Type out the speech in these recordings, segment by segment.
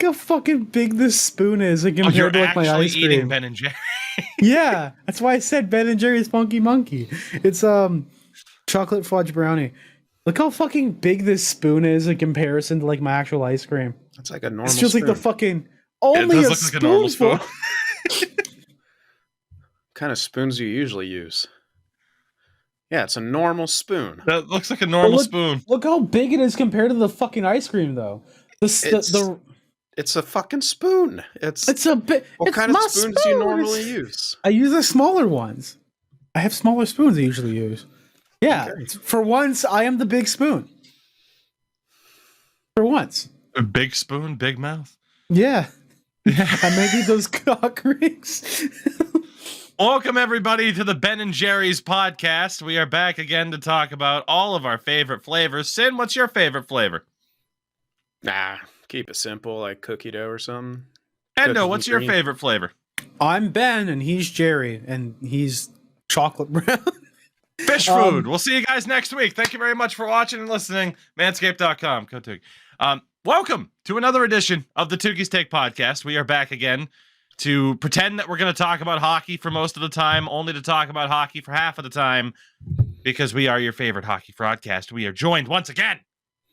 how fucking big this spoon is compared to like my ice cream. Eating Ben and Jerry. Yeah, that's why I said Ben and Jerry's Funky Monkey. It's chocolate fudge brownie. Look how fucking big this spoon is in comparison to like my actual ice cream. It's like a normal. It's just spoon. like the fucking only it a does look like a normal spoonful. spoon. What kind of spoons do you usually use? Yeah, it's a normal spoon. That looks like a normal spoon. Look how big it is compared to the fucking ice cream, though. It's a fucking spoon. It's a bit. What kind of spoons do you normally use? I use the smaller ones. I have smaller spoons I usually use. Yeah, Okay. for once, I am the big spoon. For once. A big spoon, big mouth. Yeah. I may need those cock rings. Welcome, everybody, to the Ben and Jerry's podcast. We are back again to talk about all of our favorite flavors. Sin, what's your favorite flavor? Nah, keep it simple, like cookie dough or something. Endo, what's your favorite flavor? I'm Ben, and he's Jerry, and he's chocolate brown. Fish food. We'll see you guys next week. Thank you very much for watching and listening. Manscaped.com. Go Tougie. Welcome to another edition of the Tougies Take podcast. We are back again to pretend that we're going to talk about hockey for most of the time, only to talk about hockey for half of the time, because we are your favorite hockey broadcast. We are joined once again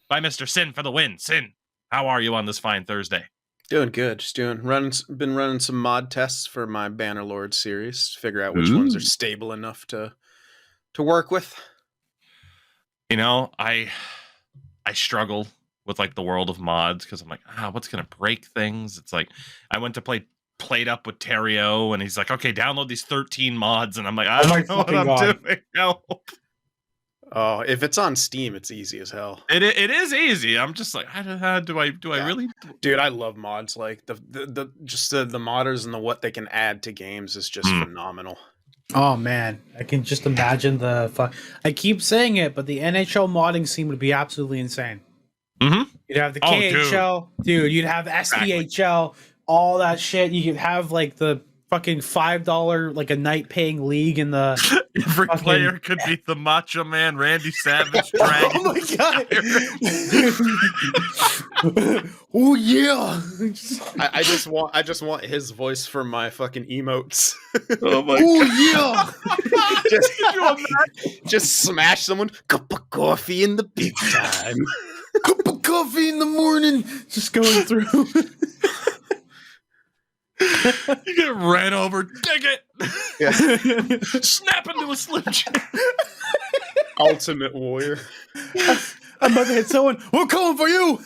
by Mr. Sin for the win. Sin, how are you on this fine Thursday? Doing good. Just been running some mod tests for my Bannerlord series to figure out which ones are stable enough to work with. You know, I struggle with like the world of mods because I'm like, what's gonna break things? It's like I went to play Played Up with Terrio, and he's like, okay, download these 13 mods, and I'm like, I don't know what I'm doing. Help. Oh, if it's on Steam, it's easy as hell. It is easy. I'm just like, do I really? Dude, I love mods. Like the modders and the what they can add to games is just phenomenal. Oh man, I can just imagine the fuck. I keep saying it, but the NHL modding scene would be absolutely insane. Mm-hmm. You'd have the KHL, dude. You'd have SPHL, all that shit. You could have like the fucking $5 like a night paying league in the. Every player could be the Macho Man, Randy Savage, Dragon. Oh my god! Oh yeah! I just want his voice for my fucking emotes. Oh my god! Just smash someone. Cup of coffee in the big time. Cup of coffee in the morning. Just going through. You get ran over. Dig it. Yeah. Snap into a Slim Jim. Ultimate Warrior. I'm about to hit someone. We're calling for you.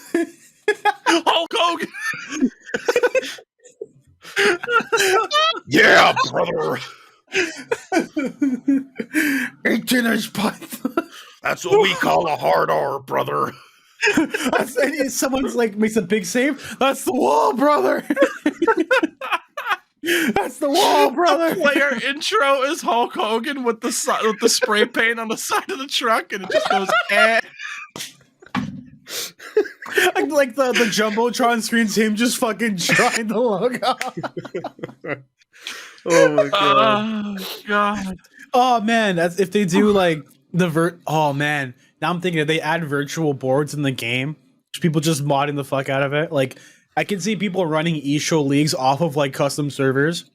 Hulk Hogan. Yeah, brother. 18-inch pipe. That's what we call a hard R, brother. Someone's like makes a big save. That's the wall, brother. That's the wall, brother. Player intro is Hulk Hogan with the spray paint on the side of the truck, and it just goes. Eh. Like the jumbotron screens him just fucking drawing the logo. Oh my god. Oh god. Oh man, that's if they do like the oh man. Now I'm thinking if they add virtual boards in the game, people just modding the fuck out of it. Like I can see people running eShow leagues off of like custom servers.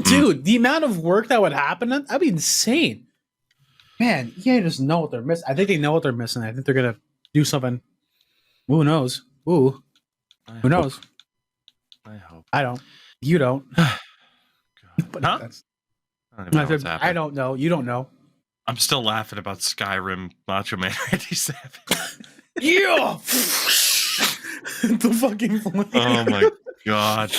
Dude, the amount of work that would happen, that'd be insane. Man, EA doesn't know what they're missing. I think they know what they're missing. I think they're gonna do something. Who knows? Who knows? I hope. I don't. You don't. But huh? I don't know. You don't know. I'm still laughing about Skyrim Macho Man Randy Savage. Yeah. The fucking flame. Oh my god.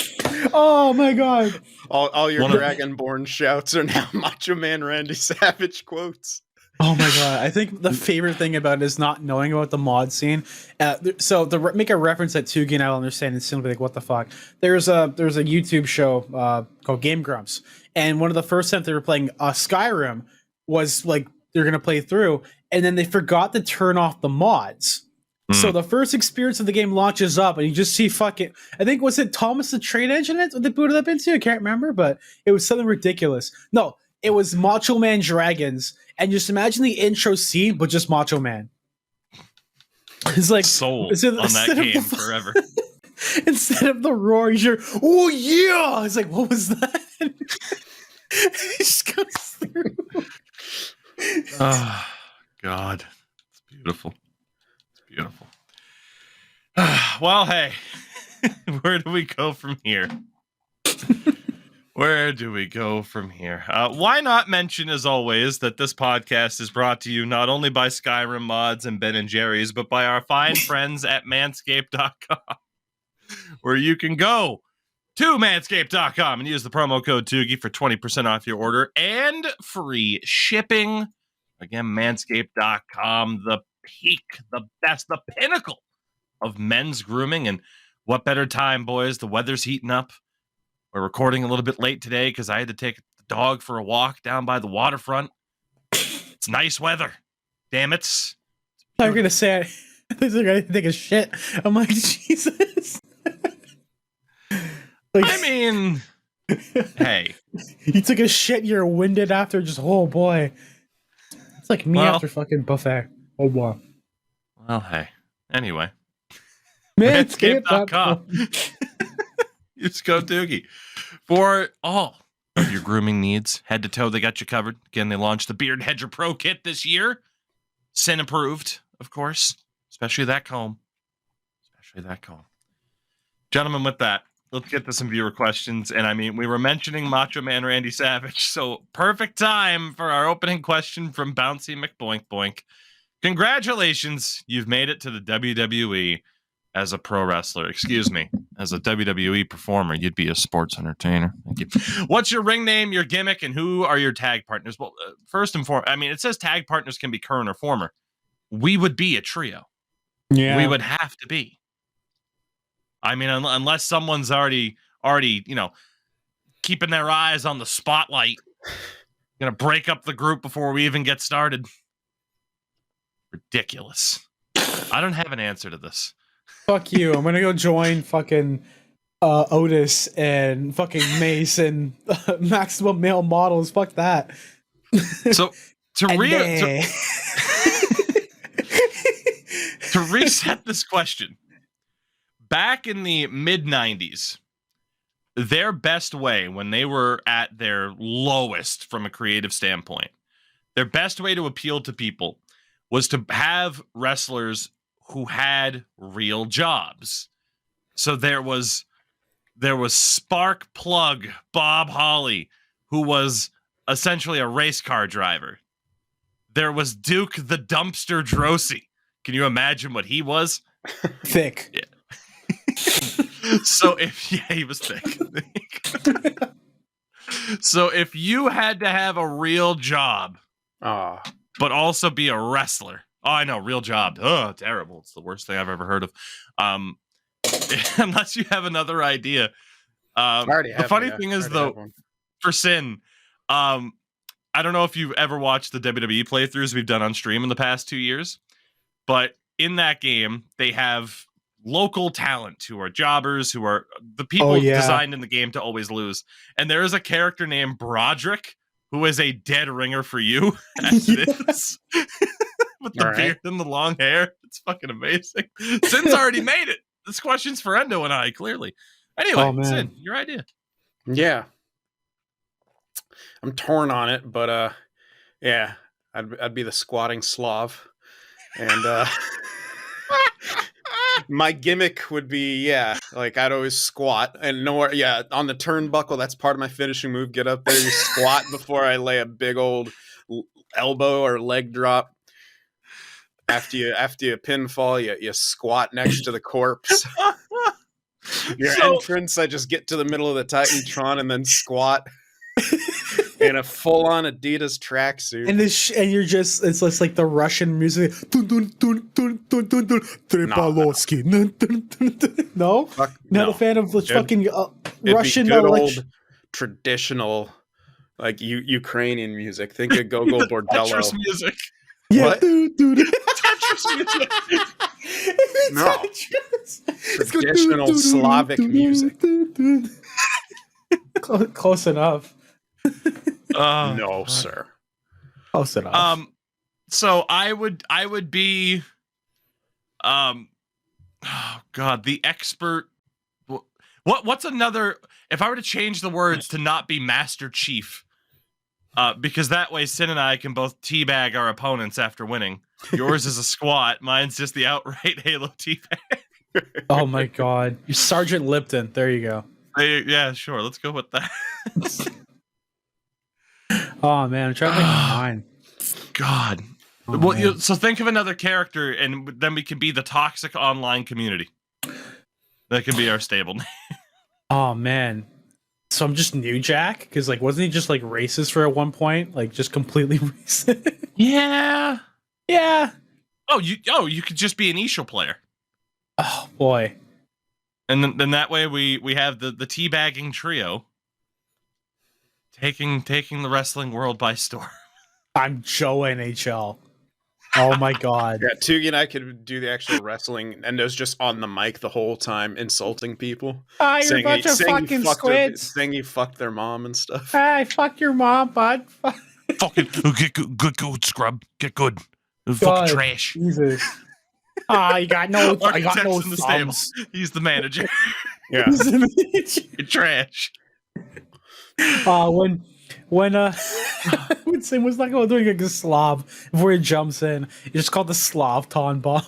Oh my god. All your Dragonborn shouts are now Macho Man Randy Savage quotes. Oh my god. I think the favorite thing about it is not knowing about the mod scene. So to make a reference that Tougie and I will understand and simply like, what the fuck? There's a YouTube show called Game Grumps. And one of the first times they were playing Skyrim was like they're going to play through. And then they forgot to turn off the mods. So the first experience of the game launches up and you just see fucking, I think, was it Thomas the Train Engine it they booted up into? I can't remember, but it was something ridiculous. No, it was Macho Man Dragons. And just imagine the intro scene, but just Macho Man. It's like sold on that game forever. Instead of the roar, you hear, "Oh yeah!" It's like, what was that? It just goes through. Oh, God. It's beautiful. It's beautiful. Well, hey, where do we go from here? Where do we go from here? Why not mention, as always, that this podcast is brought to you not only by Skyrim Mods and Ben & Jerry's, but by our fine friends at Manscaped.com, where you can go to Manscaped.com and use the promo code Tougie for 20% off your order and free shipping. Again, Manscaped.com, the peak, the best, the pinnacle of men's grooming. And what better time, boys? The weather's heating up. We're recording a little bit late today because I had to take the dog for a walk down by the waterfront. It's nice weather. Damn it. I'm going to say, I think they're going to take a shit. I'm like, Jesus. Like, I mean, hey. You took a shit, you're winded after, just, oh boy. It's like me after fucking buffet. Oh boy. Well, hey. Anyway. Manscaped.com. Use code Tougie for all of your grooming needs. Head to toe, they got you covered. Again, they launched the Beard Hedger Pro Kit this year. Sin approved, of course. Especially that comb. Gentlemen, with that, let's get to some viewer questions. And I mean, we were mentioning Macho Man Randy Savage, so perfect time for our opening question from Bouncy McBoink Boink. Congratulations, you've made it to the WWE as a pro wrestler. Excuse me, as a WWE performer. You'd be a sports entertainer. Thank you. What's your ring name, your gimmick, and who are your tag partners? Well, first and foremost, I mean, it says tag partners can be current or former. We would be a trio. Yeah. We would have to be. I mean, unless someone's already, keeping their eyes on the spotlight, gonna break up the group before we even get started. Ridiculous. I don't have an answer to this. Fuck you. I'm gonna go join fucking Otis and fucking Mace and Maximum Male Models. Fuck that. So to reset this question, back in the mid-90s, their best way when they were at their lowest from a creative standpoint, their best way to appeal to people was to have wrestlers who had real jobs. So there was Spark Plug Bob Holly, who was essentially a race car driver. There was Duke the Dumpster Drosy. Can you imagine what he was? Thick. Yeah. So he was thick. So if you had to have a real job, but also be a wrestler. Oh, I know, real job. Oh, terrible. It's the worst thing I've ever heard of. Unless you have another idea. The funny thing is, though, for Sin, I don't know if you've ever watched the WWE playthroughs we've done on stream in the past 2 years, but in that game, they have local talent who are jobbers, who are the people designed in the game to always lose. And there is a character named Broderick, who is a dead ringer for you, as it is. With the beard and the long hair. It's fucking amazing. Sin's already made it. This question's for Endo and I, clearly. Anyway, Sin, your idea. Yeah. I'm torn on it, but yeah, I'd be the squatting Slav. And my gimmick would be, like I'd always squat and nowhere, on the turnbuckle, that's part of my finishing move. Get up there, you squat before I lay a big old elbow or leg drop. After you pinfall, you squat next to the corpse. Your entrance, I just get to the middle of the Titantron and then squat in a full-on Adidas tracksuit. And you're just, it's just like the Russian music. No? Not a fan of fucking Russian good old traditional, like Ukrainian music. Think of Gogol Bordello. Tetris music. Yeah, what? Tetris music. No. Traditional Slavic music. Close enough. No, sir. Close enough. So I would be, oh God, the expert What's another? If I were to change the words to not be Master Chief, because that way Sin and I can both teabag our opponents after winning. Yours is a squat. Mine's just the outright Halo teabag. Oh my god. You're Sergeant Lipton. There you go. Yeah, sure. Let's go with that. Oh man, I'm trying to think of mine. God. Oh, Well, so think of another character, and then we can be the toxic online community. That can be our stable name. Oh man. So I'm just New Jack? Because like wasn't he just like racist for at one point? Like just completely racist. Yeah. Yeah. Oh, you could just be an Ishal player. Oh boy. And then that way we have the teabagging trio taking the wrestling world by storm. I'm Joe NHL. Oh my god. Yeah, Tougie and I could do the actual wrestling, and Enzo's just on the mic the whole time insulting people. Ah, you're a bunch of fucking squids. Saying you fucked their mom and stuff. Hey, fuck your mom, bud. Fucking get good, scrub. Get good. God, Fucking trash. Jesus. I got no Architect's in the stable. thumbs. He's the manager. Yeah. You're trash. When Sim was like doing like a Slav before he jumps in, he just called the Slav Ton bomb.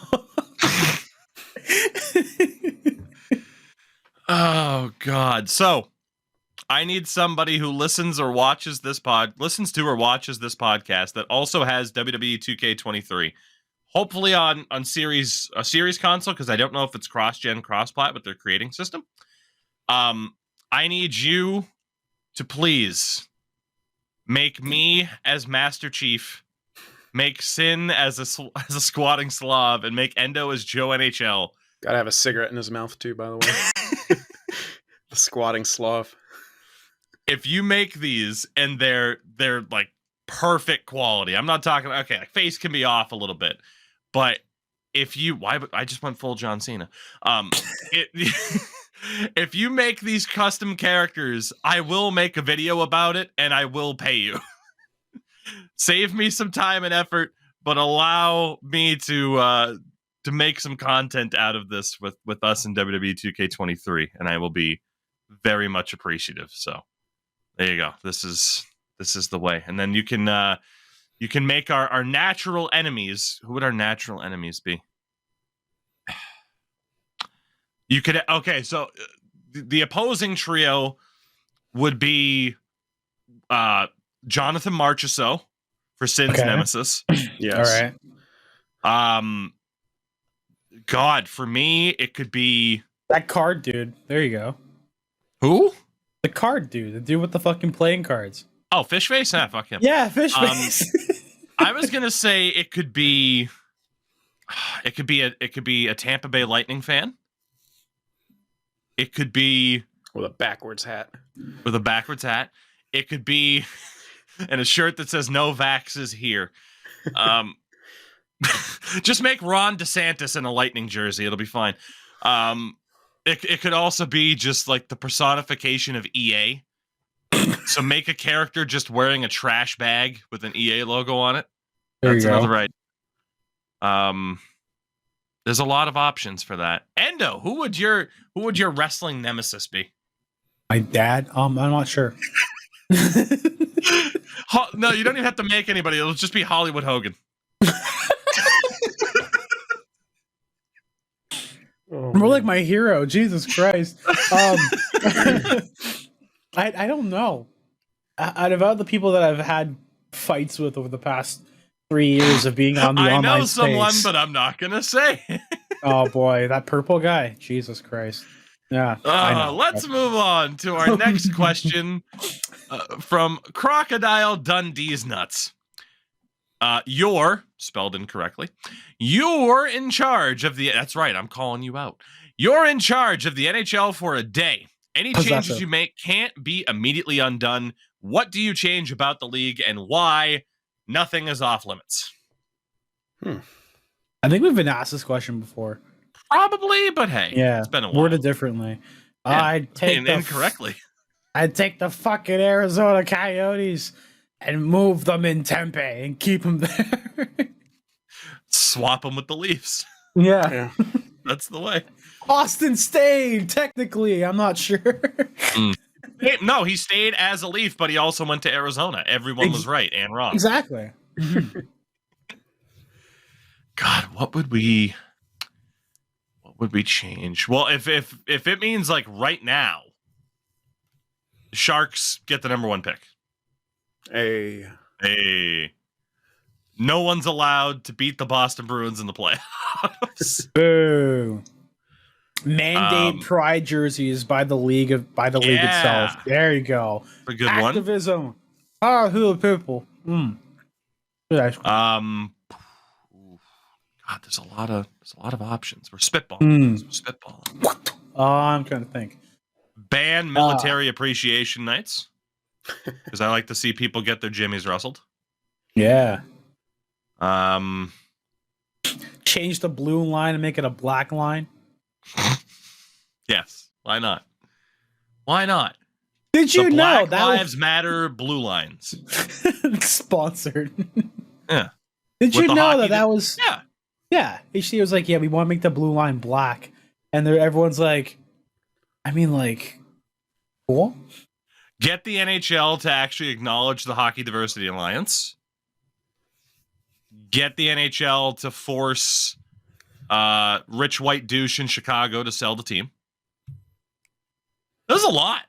Oh God. So I need somebody who listens to or watches this podcast that also has WWE 2K23. Hopefully on a series console, because I don't know if it's cross-gen, cross-plat with their creating system. I need you to please make me as Master Chief, make Sin as a squatting Slav, and make Endo as Joe NHL. Gotta have a cigarette in his mouth too, by the way. The squatting Slav. If you make these and they're like perfect quality, I'm not talking like face can be off a little bit, but if you I just went full John Cena. If you make these custom characters, I will make a video about it and I will pay you. Save me some time and effort, but allow me to make some content out of this with us in WWE 2K23, and I will be very much appreciative. So there you go. This is the way. And then you can make our natural enemies. Who would our natural enemies be? You could so the opposing trio would be Jonathan Marchessault for Sin's nemesis. Yes. All right. God, for me, it could be That card dude. There you go. who? The card dude. The dude with the fucking playing cards. Oh, Fishface? Ah, fuck him. Yeah, fish face. I was gonna say it could be a Tampa Bay Lightning fan. It could be With a backwards hat. with a backwards hat. It could be and a shirt that says "No vaxes here." Just make Ron DeSantis in a Lightning jersey; it'll be fine. It could also be just like the personification of EA. So make a character just wearing a trash bag with an EA logo on it. That's another right. There's a lot of options for that. Endo, who would your wrestling nemesis be? My dad? I'm not sure. No, you don't even have to make anybody. It'll just be Hollywood Hogan. More like my hero. Jesus Christ. I don't know. Out of all the people that I've had fights with over the past 3 years of being on the I online know someone, space, but I'm not gonna say. oh boy, that purple guy. Jesus Christ. Yeah. I know. Let's move on to our next question from Crocodile Dundee's Nuts. You're spelled incorrectly. You're in charge of the. That's right. I'm calling you out. You're in charge of the NHL for a day. Any changes you make can't be immediately undone. What do you change about the league and why? Nothing is off limits. I think we've been asked this question before. Probably, but hey, Yeah. it's been a while. Worded differently. Yeah, I'd take incorrectly. I'd take the fucking Arizona Coyotes and move them in Tempe and keep them there. Swap them with the Leafs. Yeah. That's the way. Austin stayed, technically. I'm not sure. No, he stayed as a Leaf, but he also went to Arizona. Everyone was right and wrong. Exactly. God, what would we change? Well, if it means like right now, the Sharks get the number 1 pick. Hey. No one's allowed to beat the Boston Bruins in the playoffs. Boo. Mandate pride jerseys by the league itself. There you go. A good Activism. Who the people? God, there's a lot of options. We're spitballing. I'm trying to think. Ban military appreciation nights, because I like to see people get their jimmies rustled. Yeah. Change the blue line and make it a black line. Yes. Why not? Why not? Did you know Black Lives Matter blue lines? Sponsored. Yeah. Did you know that was? Yeah. Yeah. HC was like, yeah, we want to make the blue line black, and everyone's like, I mean, like, cool. Get the NHL to actually acknowledge the Hockey Diversity Alliance. Get the NHL to force rich white douche in Chicago to sell the team. There's a lot.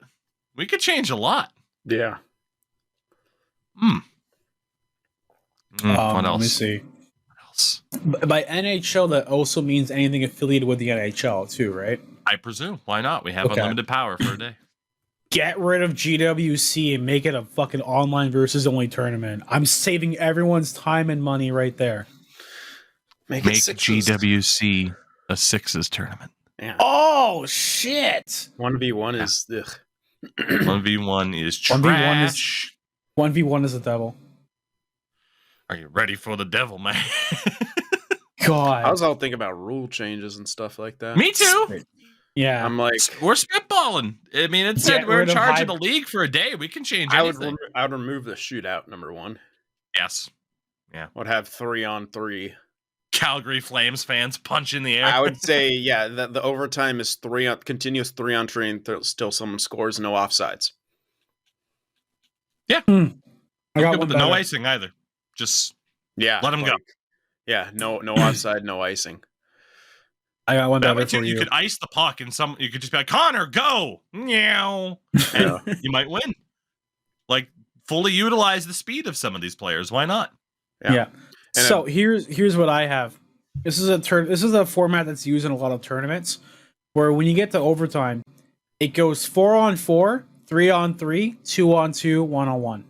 We could change a lot. Yeah. What else? Let me see. What else? By NHL, that also means anything affiliated with the NHL too, right? I presume. Why not? We have unlimited power for a day. Get rid of GWC and make it a fucking online versus only tournament. I'm saving everyone's time and money right there. Make GWC a sixes tournament. Yeah. Oh shit! 1v1 is 1v1 is trash. 1v1 is the devil. Are you ready for the devil, man? God, I was all thinking about rule changes and stuff like that. Me too. Yeah, I'm like, we're spitballing. I mean, it said we're in charge of the league for a day. We can change anything. I would remove the shootout, number 1. Yes. Yeah. Would have 3-on-3. Calgary Flames fans punch in the air. I would say, yeah, the overtime is continuous 3-on-3 and still someone scores, no offsides. Yeah. I got one no icing either. Just let them go. Yeah, no offside, no icing. I got one better for you. You could ice the puck and you could just be like, Connor, go! Meow. And you might win. Like, fully utilize the speed of some of these players. Why not? Yeah. So here's what I have. This is a format that's used in a lot of tournaments where when you get to overtime, it goes 4-on-4, 3-on-3, 2-on-2, 1-on-1.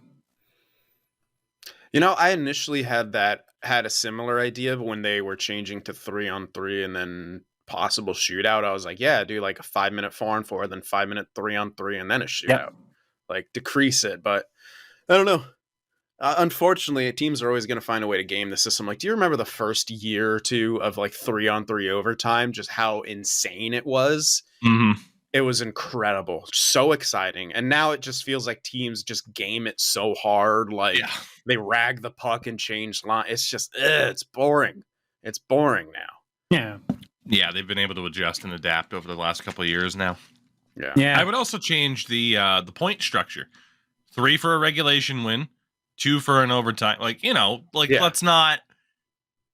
You know, I initially had a similar idea when they were changing to 3-on-3 and then possible shootout. I was like, yeah, do like a 5-minute 4-on-4, then 5-minute 3-on-3, and then a shootout. Yep. Like decrease it, but I don't know. Unfortunately, teams are always going to find a way to game the system. Like, do you remember the first year or two of like 3-on-3 overtime? Just how insane it was. Mm-hmm. It was incredible, so exciting. And now it just feels like teams just game it so hard. Like they rag the puck and change line. It's just, it's boring. It's boring now. Yeah, they've been able to adjust and adapt over the last couple of years now. Yeah. I would also change the point structure. 3 for a regulation win, 2 for an overtime. Let's not,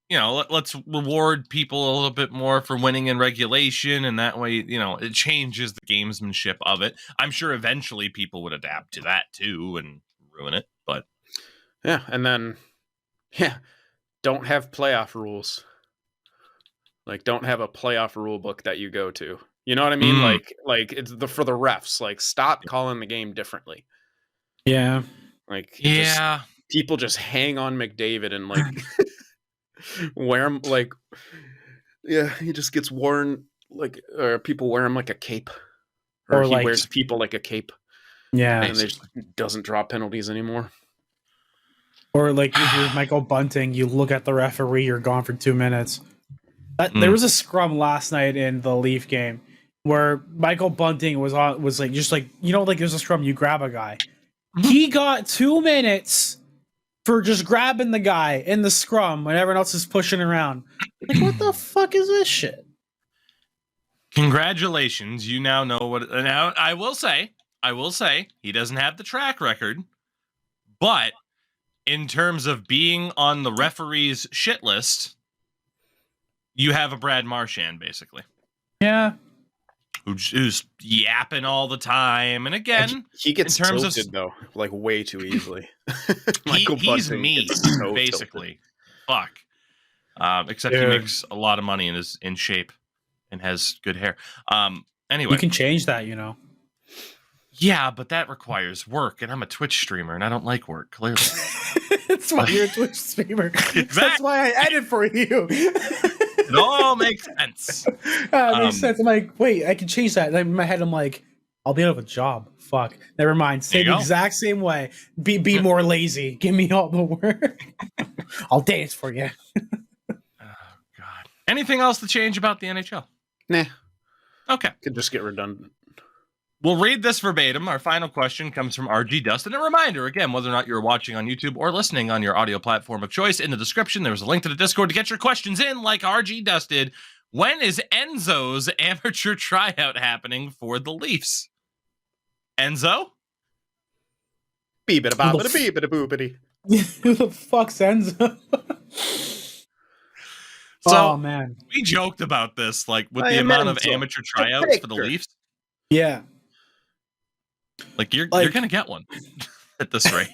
let's reward people a little bit more for winning in regulation. And that way, it changes the gamesmanship of it. I'm sure eventually people would adapt to that too and ruin it. But yeah. And then, don't have playoff rules. Like, don't have a playoff rule book that you go to. You know what I mean? Like it's for the refs. Like, stop calling the game differently. Yeah. Like, people just hang on McDavid and like wear him like, he just gets worn like, or people wear him like a cape, or he wears people like a cape. Yeah, and they just doesn't draw penalties anymore. Or like if you're Michael Bunting, you look at the referee, you're gone for 2 minutes. There was a scrum last night in the Leaf game where Michael Bunting was like there's a scrum, you grab a guy. He got 2 minutes for just grabbing the guy in the scrum when everyone else is pushing around. Like, what the fuck is this shit? Congratulations. You now know what. Now, I will say, he doesn't have the track record, but in terms of being on the referee's shit list, you have a Brad Marchand, basically. Yeah. Who's yapping all the time. And again, he gets in terms tilted, of, though, like way too easily. he's me, so basically. tilted. Fuck. Except he makes a lot of money and is in shape and has good hair. Anyway. You can change that, you know. Yeah, but that requires work, and I'm a Twitch streamer, and I don't like work, clearly. That's why you're a Twitch streamer. Exactly. That's why I edit for you. It all makes sense. It makes sense. I'm like, wait, I can change that. And in my head, I'm like, I'll be out of a job. Fuck. Never mind. Say the exact same way. Be more lazy. Give me all the work. I'll dance for you. Oh, God. Anything else to change about the NHL? Nah. Okay. Could just get redundant. We'll read this verbatim. Our final question comes from RG Dustin. A reminder, again, whether or not you're watching on YouTube or listening on your audio platform of choice, in the description, there's a link to the Discord to get your questions in, like RG Dust did. When is Enzo's amateur tryout happening for the Leafs? Enzo? Beebida-bobbida-beebida-boobity. Who the fuck's Enzo? Oh, man. We joked about this, like, with the amount of amateur tryouts for the Leafs. Yeah. Like you're gonna get one at this rate.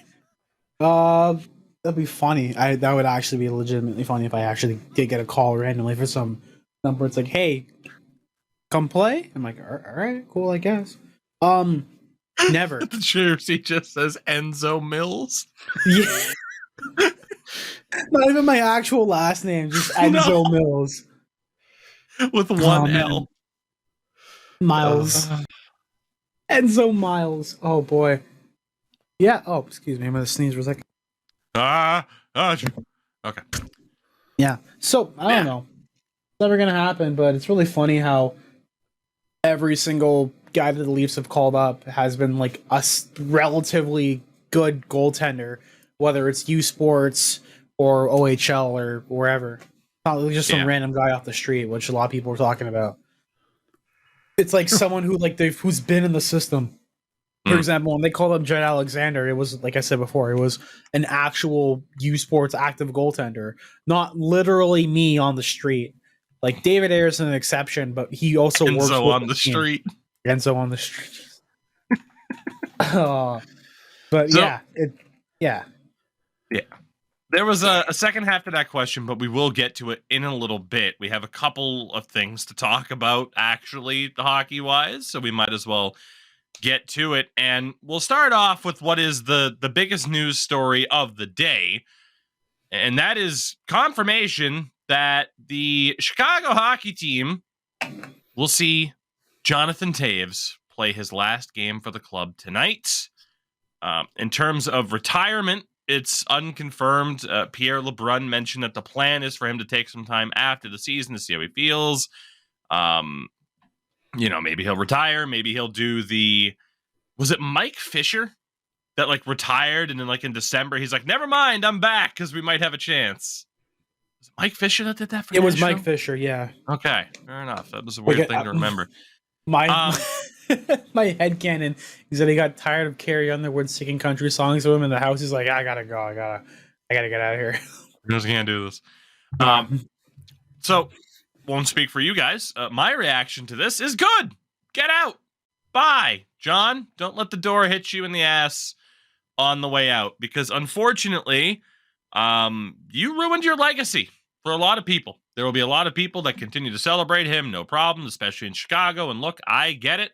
That'd be funny. That would actually be legitimately funny if I actually did get a call randomly for some number. It's like, hey, come play. I'm like, all right, cool, I guess. Never. The jersey just says Enzo Mills. Yeah. Not even my actual last name, just Enzo Mills with one L. Miles. Enzo Miles. Oh boy. Yeah. Oh, excuse me. I'm gonna sneeze for a second. Okay. Yeah. So I don't know. It's never gonna happen, but it's really funny how every single guy that the Leafs have called up has been like a relatively good goaltender, whether it's U Sports or OHL or wherever. Not just some random guy off the street, which a lot of people were talking about. It's like someone who who's been in the system. For example, when they called up Jed Alexander, it was, like I said before, it was an actual U Sports active goaltender, not literally me on the street. Like David Ayers is an exception, but he also works Enzo with on the street. Enzo on the street. But so, yeah. There was a second half to that question, but we will get to it in a little bit. We have a couple of things to talk about, actually, hockey-wise, so we might as well get to it. And we'll start off with what is the biggest news story of the day, and that is confirmation that the Chicago hockey team will see Jonathan Toews play his last game for the club tonight. In terms of retirement, it's unconfirmed. Pierre LeBrun mentioned that the plan is for him to take some time after the season to see how he feels. Maybe he'll retire. Maybe he'll do was it Mike Fisher that retired and then in December he's like, never mind, I'm back because we might have a chance. Was it Mike Fisher that did that for It was Mike Fisher, yeah. Okay, fair enough. That was a weird thing to remember. My headcanon is that he got tired of Carrie Underwood singing country songs to him in the house. He's like, I gotta go. I gotta get out of here. I just can't do this. So, won't speak for you guys. My reaction to this is good. Get out. Bye. John, don't let the door hit you in the ass on the way out. Because unfortunately, you ruined your legacy for a lot of people. There will be a lot of people that continue to celebrate him, no problem, especially in Chicago. And look, I get it.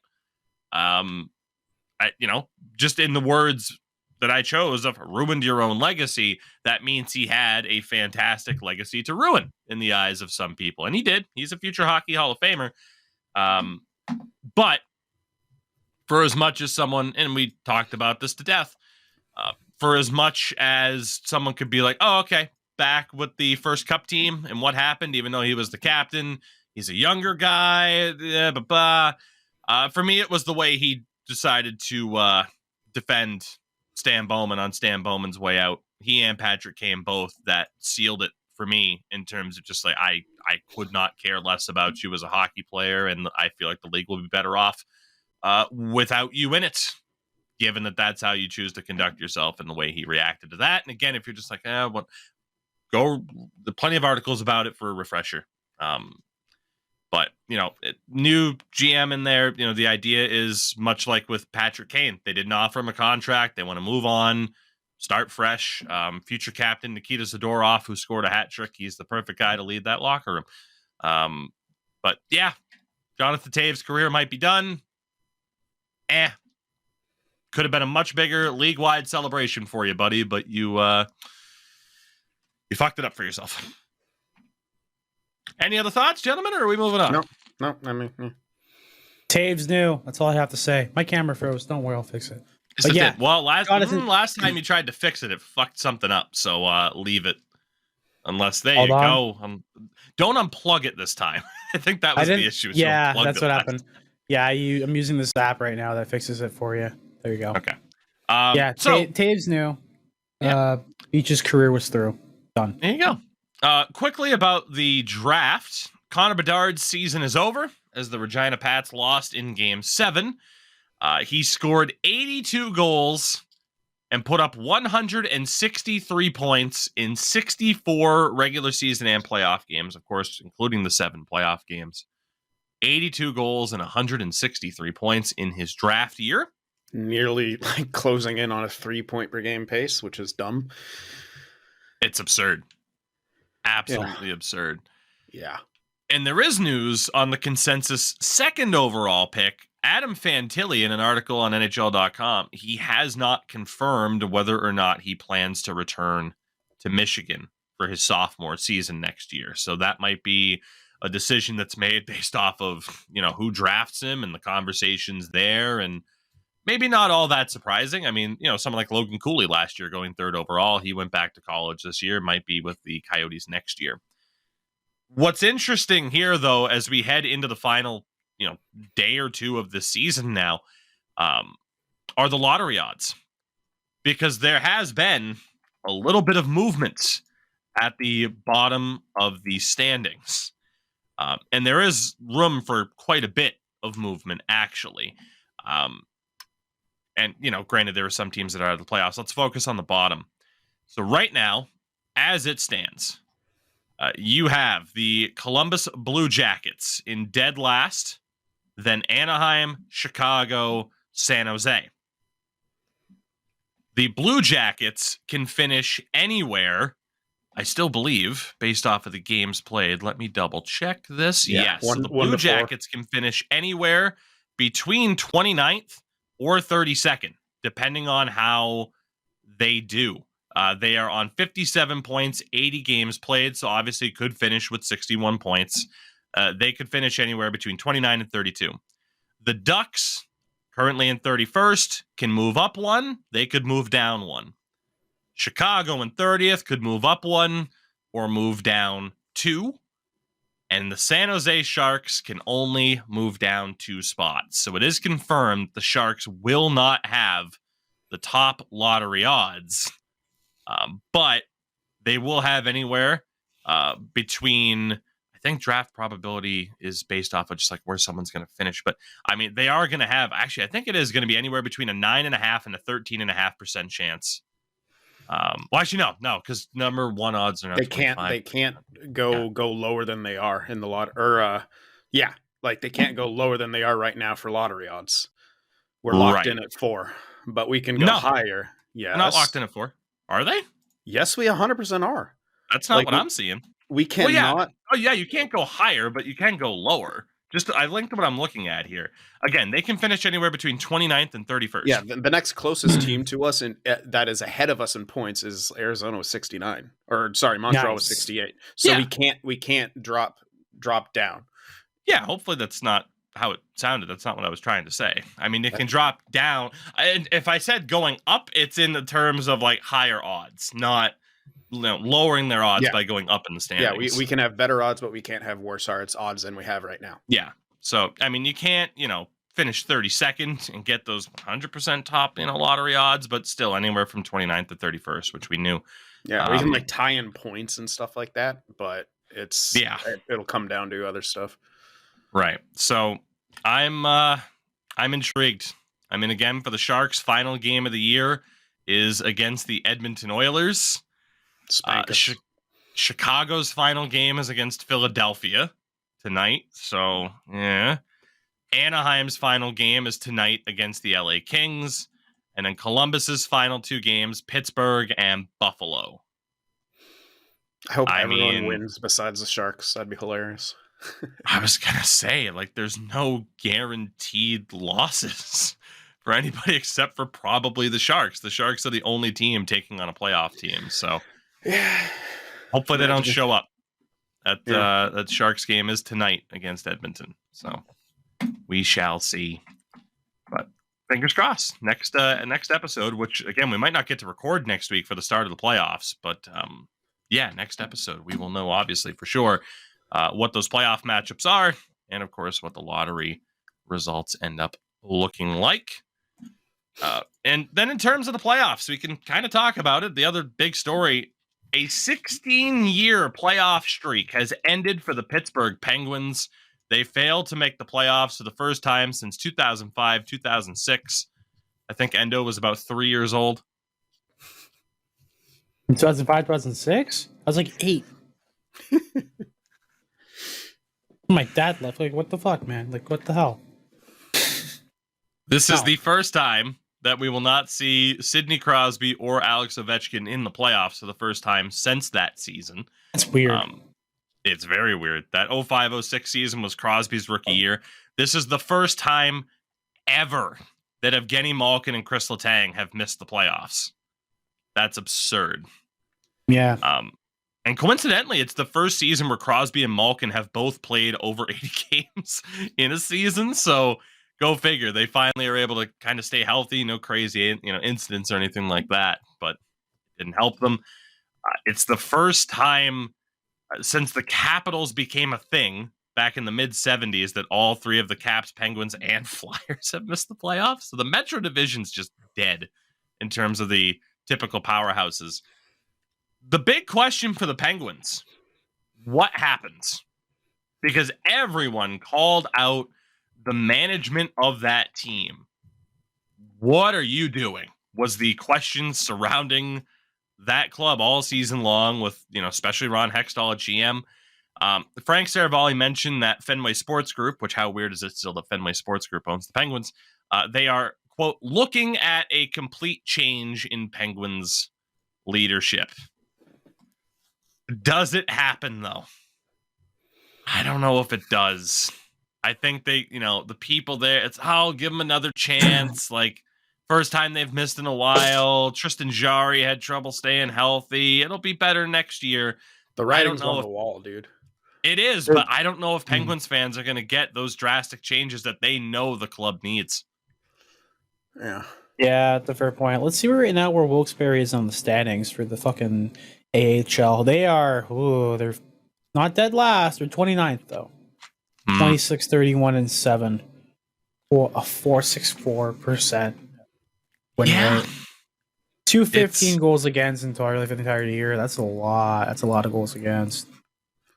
Just in the words that I chose of ruined your own legacy, that means he had a fantastic legacy to ruin in the eyes of some people. And he did. He's a future Hockey Hall of Famer. But for as much as someone, and we talked about this to death, for as much as someone could be like, oh, okay, back with the first cup team and what happened, even though he was the captain, he's a younger guy, for me, it was the way he decided to defend Stan Bowman on Stan Bowman's way out. He and Patrick Kane both that sealed it for me in terms of just like I could not care less about you as a hockey player, and I feel like the league will be better off without you in it, given that that's how you choose to conduct yourself and the way he reacted to that. And again, if you're just like, go, the plenty of articles about it for a refresher. But, new GM in there, the idea is much like with Patrick Kane. They didn't offer him a contract. They want to move on, start fresh. Future captain Nikita Zadorov, who scored a hat trick. He's the perfect guy to lead that locker room. But yeah, Jonathan Taves' career might be done. Could have been a much bigger league-wide celebration for you, buddy, but you fucked it up for yourself. Any other thoughts, gentlemen, or are we moving on? No, I mean... Yeah. Taves new. That's all I have to say. My camera froze. Don't worry, I'll fix it. But yeah, well, last time you tried to fix it, it fucked something up. So leave it. Unless there you go. Don't unplug it this time. I think that was the issue. Yeah, that's what happened. Yeah, I'm using this app right now that fixes it for you. There you go. Okay. Taves new. Yeah. Beach's career was through. Done. There you go. Quickly about the draft. Connor Bedard's season is over as the Regina Pats lost in Game 7. He scored 82 goals and put up 163 points in 64 regular season and playoff games, of course, including the 7 playoff games. 82 goals and 163 points in his draft year. Nearly like closing in on a 3-point per game pace, which is dumb. It's absurd. Absolutely absurd. Yeah. And there is news on the consensus second overall pick. Adam Fantilli, in an article on NHL.com, he has not confirmed whether or not he plans to return to Michigan for his sophomore season next year. So that might be a decision that's made based off of, who drafts him and the conversations there. And maybe not all that surprising. I mean, someone like Logan Cooley last year going 3rd overall, he went back to college this year, might be with the Coyotes next year. What's interesting here, though, as we head into the final, day or two of the season now, are the lottery odds. Because there has been a little bit of movement at the bottom of the standings. And there is room for quite a bit of movement, actually. And, granted, there are some teams that are out of the playoffs. Let's focus on the bottom. So right now, as it stands, you have the Columbus Blue Jackets in dead last, then Anaheim, Chicago, San Jose. The Blue Jackets can finish anywhere, I still believe, based off of the games played. Let me double check this. Yeah, yes, the Blue Jackets can finish anywhere between 29th or 32nd, depending on how they do. They are on 57 points, 80 games played, so obviously could finish with 61 points. They could finish anywhere between 29 and 32. The Ducks, currently in 31st, can move up 1. They could move down 1. Chicago in 30th could move up 1 or move down 2. And the San Jose Sharks can only move down 2 spots. So it is confirmed the Sharks will not have the top lottery odds. But they will have anywhere between, I think draft probability is based off of just like where someone's going to finish. But I mean, they are going to have, actually, I think it is going to be anywhere between a 9.5% and a 13.5% chance. Well, actually, no, because number 1 odds are not. They can't go lower than they are in the lot. Or they can't go lower than they are right now for lottery odds. We're locked in at 4, but we can go higher. Yeah, not locked in at 4. Are they? Yes, we 100% are. That's not what I'm seeing. We cannot. Oh yeah, you can't go higher, but you can go lower. I linked what I'm looking at here. Again, they can finish anywhere between 29th and 31st. Yeah, the next closest team to us that is ahead of us in points is Arizona with 69. Or sorry, Montreal with 68. So we can't drop down. Yeah, hopefully that's not how it sounded. That's not what I was trying to say. I mean, it can drop down. And if I said going up, it's in the terms of like higher odds, not lowering their odds by going up in the standings. Yeah, we can have better odds, but we can't have worse odds than we have right now. Yeah. So, I mean, you can't, finish 32nd and get those 100% top, lottery odds, but still anywhere from 29th to 31st, which we knew Yeah, we can like tie in points and stuff like that, but it'll come down to other stuff. Right. So I'm intrigued. I mean, again, for the Sharks, final game of the year is against the Edmonton Oilers. Chicago's final game is against Philadelphia tonight. So, yeah. Anaheim's final game is tonight against the LA Kings. And then Columbus's final 2 games, Pittsburgh and Buffalo. I hope everyone wins besides the Sharks. That'd be hilarious. I was going to say, like, there's no guaranteed losses for anybody except for probably the Sharks. The Sharks are the only team taking on a playoff team. So, yeah. Hopefully they don't show up. That Sharks game is tonight against Edmonton. So, we shall see. But fingers crossed. Next episode, which, again, we might not get to record next week for the start of the playoffs. But, next episode, we will know, obviously, for sure, what those playoff matchups are, and of course what the lottery results end up looking like. And then in terms of the playoffs, we can kind of talk about it. The other big story, a 16-year playoff streak has ended for the Pittsburgh Penguins. They failed to make the playoffs for the first time since 2005, 2006. I think Endo was about 3 years old. In 2005, 2006? I was like 8. My dad left. Like, what the fuck, man? Like, what the hell? This is the first time that we will not see Sidney Crosby or Alex Ovechkin in the playoffs for the first time since that season. That's weird. It's very weird. That 05-06 season was Crosby's rookie year. This is the first time ever that Evgeny Malkin and Chris Letang have missed the playoffs. That's absurd. Yeah. And coincidentally, it's the first season where Crosby and Malkin have both played over 80 games in a season. So go figure. They finally are able to kind of stay healthy. No crazy, incidents or anything like that. But it didn't help them. It's the first time since the Capitals became a thing back in the mid-'70s that all 3 of the Caps, Penguins, and Flyers have missed the playoffs. So the Metro Division's just dead in terms of the typical powerhouses. The big question for the Penguins, what happens? Because everyone called out the management of that team. What are you doing? Was the question surrounding that club all season long with, especially Ron Hextall at GM. Frank Saravalli mentioned that Fenway Sports Group, which how weird is it still that Fenway Sports Group owns the Penguins? They are, quote, looking at a complete change in Penguins leadership. Does it happen, though? I don't know if it does. I think they, the people there, I'll give them another chance. Like, first time they've missed in a while. Tristan Jarry had trouble staying healthy. It'll be better next year. The writing's on the wall, dude. It is, but I don't know if Penguins fans are going to get those drastic changes that they know the club needs. Yeah. Yeah, that's a fair point. Let's see where Wilkes-Barre is on the standings for the fucking AHL. They are, they're not dead last. They're 29th, though. 26, 31, and 7. For a 4.64% win rate. 215 goals against entirely for the entire year. That's a lot. That's a lot of goals against.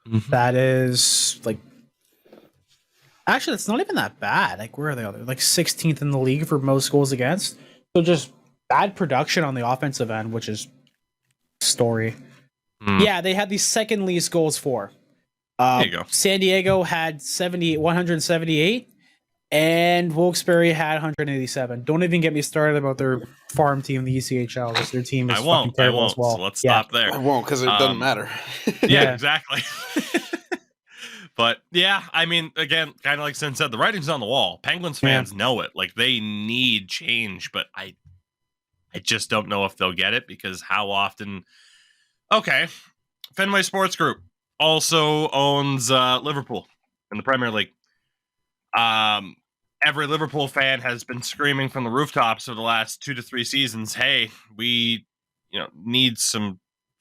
Mm-hmm. That is, actually, that's not even that bad. Like, where are they? They're 16th in the league for most goals against. So just bad production on the offensive end, which is story. Yeah, they had the second least goals for. There you go. San Diego had 178, and Wilkes-Barre had 187. Don't even get me started about their farm team, the ECHL, because their team is fucking terrible as well. So let's stop there. I won't, because it doesn't matter. Yeah, exactly. But yeah, I mean, again, kind of like Sin said, the writing's on the wall. Penguins fans know it. Like, they need change, but I just don't know if they'll get it, because how often... Okay, Fenway Sports Group also owns Liverpool in the Premier League. Every Liverpool fan has been screaming from the rooftops for the last 2 to 3 seasons, hey, we need a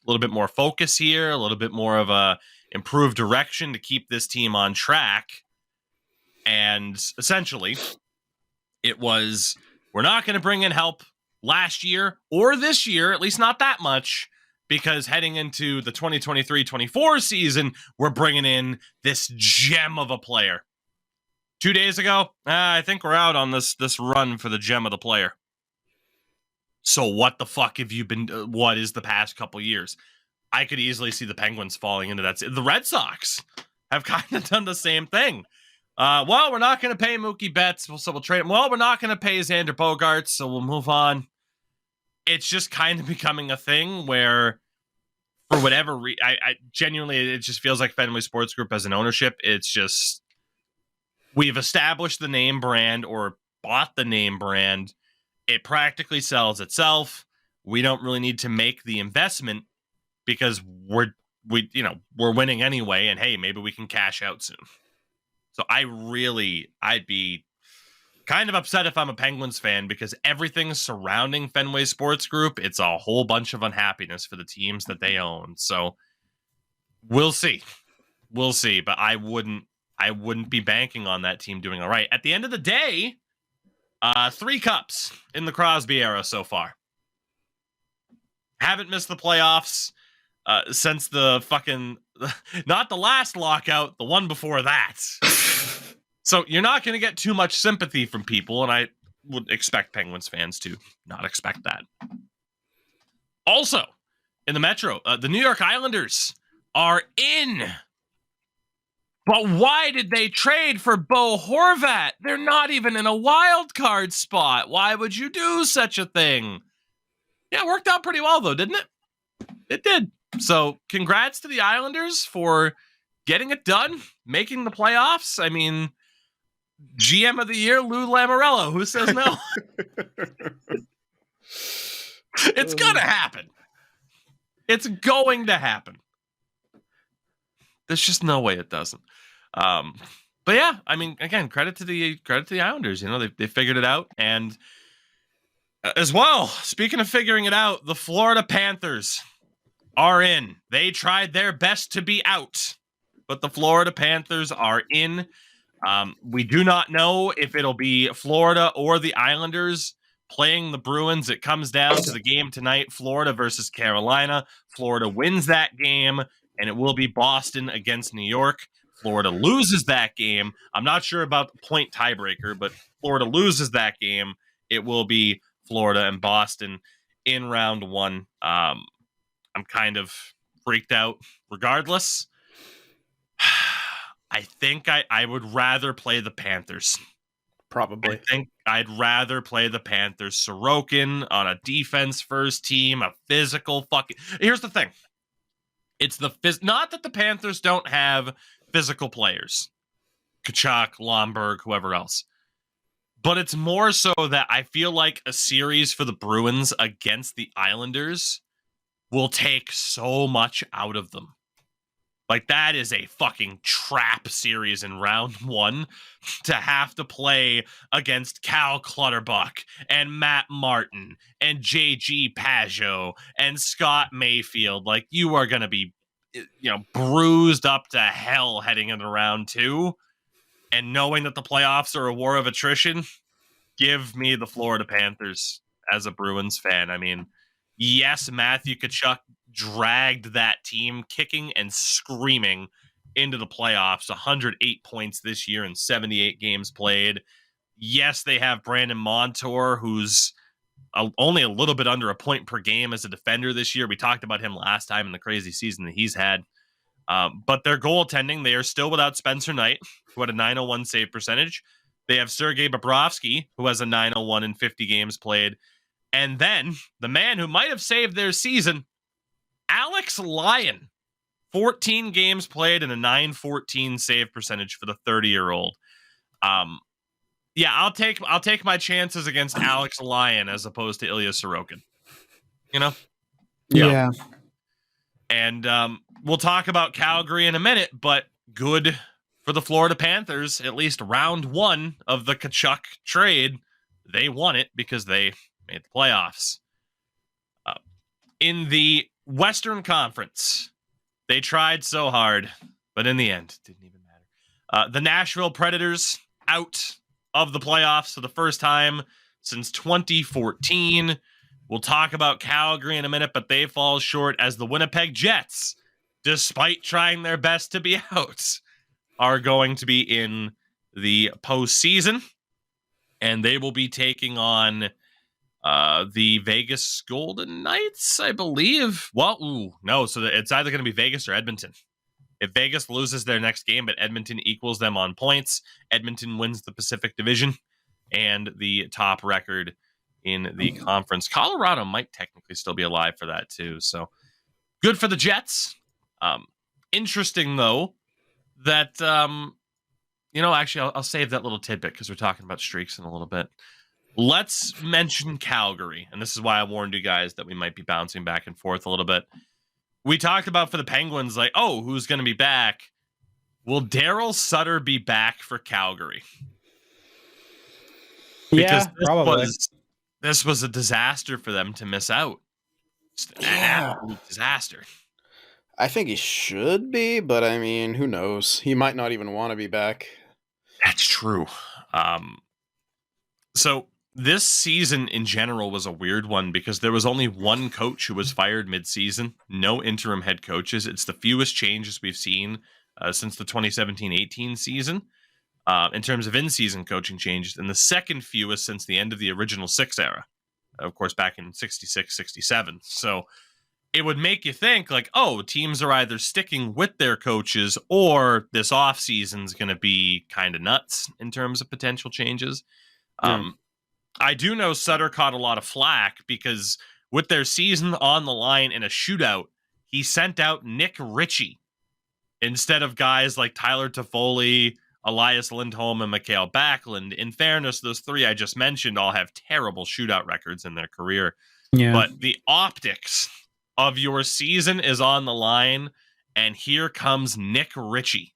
little bit more focus here, a little bit more of a improved direction to keep this team on track. And essentially, it was, we're not going to bring in help last year or this year, at least not that much, because heading into the 2023-24 season, we're bringing in this gem of a player. 2 days ago, I think we're out on this run for the gem of the player. So what the fuck have you been, what is the past couple years? I could easily see the Penguins falling into that. The Red Sox have kind of done the same thing. Well, we're not going to pay Mookie Betts, so we'll trade him. Well, we're not going to pay Xander Bogaerts, so we'll move on. It's just kind of becoming a thing where, for whatever I genuinely, it just feels like Fenway Sports Group as an ownership. It's just, we've established the name brand or bought the name brand. It practically sells itself. We don't really need to make the investment because we're winning anyway. And hey, maybe we can cash out soon. So I'd be kind of upset if I'm a Penguins fan because everything surrounding Fenway Sports Group, it's a whole bunch of unhappiness for the teams that they own. So we'll see. But I wouldn't be banking on that team doing all right. At the end of the day, 3 cups in the Crosby era so far. Haven't missed the playoffs since the fucking, not the last lockout, the one before that. So you're not going to get too much sympathy from people, and I would expect Penguins fans to not expect that. Also, in the Metro, the New York Islanders are in. But why did they trade for Bo Horvat? They're not even in a wild card spot. Why would you do such a thing? Yeah, it worked out pretty well, though, didn't it? It did. So congrats to the Islanders for getting it done, making the playoffs. I mean, GM of the year, Lou Lamoriello. Who says no? It's going to happen. It's going to happen. There's just no way it doesn't. But yeah, I mean, again, credit to the Islanders. You know, they figured it out, and as well. Speaking of figuring it out, the Florida Panthers are in. They tried their best to be out, but the Florida Panthers are in. We do not know if it'll be Florida or the Islanders playing the Bruins. It comes down to the game tonight, Florida versus Carolina. Florida wins that game, and it will be Boston against New York. Florida loses that game. I'm not sure about the point tiebreaker, but Florida loses that game. It will be Florida and Boston in round 1. I'm kind of freaked out regardless. I think I would rather play the Panthers. Probably. I think I'd rather play the Panthers. Sorokin on a defense first team, a physical fucking... Here's the thing. It's not that the Panthers don't have physical players. Kachuk, Lomberg, whoever else. But it's more so that I feel like a series for the Bruins against the Islanders will take so much out of them. Like, that is a fucking trap series in round 1 to have to play against Cal Clutterbuck and Matt Martin and JG Pajot and Scott Mayfield. Like, you are going to be, bruised up to hell heading into round 2. And knowing that the playoffs are a war of attrition, give me the Florida Panthers as a Bruins fan. I mean, yes, Matthew Tkachuk dragged that team kicking and screaming into the playoffs. 108 points this year in 78 games played. Yes, they have Brandon Montour, who's only a little bit under a point per game as a defender this year. We talked about him last time in the crazy season that he's had. But their goaltending, they are still without Spencer Knight, who had a .901 save percentage. They have Sergei Bobrovsky, who has a .901 in 50 games played. And then the man who might have saved their season, Alex Lyon, 14 games played and a .914 save percentage for the 30-year-old. Yeah, I'll take my chances against Alex Lyon as opposed to Ilya Sorokin. Yeah. And we'll talk about Calgary in a minute, but good for the Florida Panthers. At least round 1 of the Tkachuk trade, they won it because they made the playoffs. In the Western Conference, they tried so hard, but in the end, it didn't even matter. The Nashville Predators out of the playoffs for the first time since 2014. We'll talk about Calgary in a minute, but they fall short as the Winnipeg Jets, despite trying their best to be out, are going to be in the postseason. And they will be taking on the Vegas Golden Knights, I believe. Well, no, so it's either going to be Vegas or Edmonton. If Vegas loses their next game, but Edmonton equals them on points, Edmonton wins the Pacific Division and the top record in the conference. Colorado might technically still be alive for that too. So good for the Jets. Interesting though that actually I'll save that little tidbit because we're talking about streaks in a little bit. Let's mention Calgary, and this is why I warned you guys that we might be bouncing back and forth a little bit. We talked about for the Penguins, like, oh, who's going to be back? Will Daryl Sutter be back for Calgary? Because probably. This was a disaster for them to miss out. An absolute disaster. I think he should be, but I mean, who knows? He might not even want to be back. That's true. So this season in general was a weird one because there was only one coach who was fired mid-season, no interim head coaches. It's the fewest changes we've seen since the 2017-18 season in terms of in-season coaching changes, and the second fewest since the end of the original Six era, of course, back in 66-67. So it would make you think like, oh, teams are either sticking with their coaches or this offseason is going to be kind of nuts in terms of potential changes. I do know Sutter caught a lot of flack because with their season on the line in a shootout, he sent out Nick Ritchie instead of guys like Tyler Toffoli, Elias Lindholm, and Mikhail Backlund. In fairness, those three I just mentioned all have terrible shootout records in their career. Yeah. But the optics of your season is on the line, and here comes Nick Ritchie.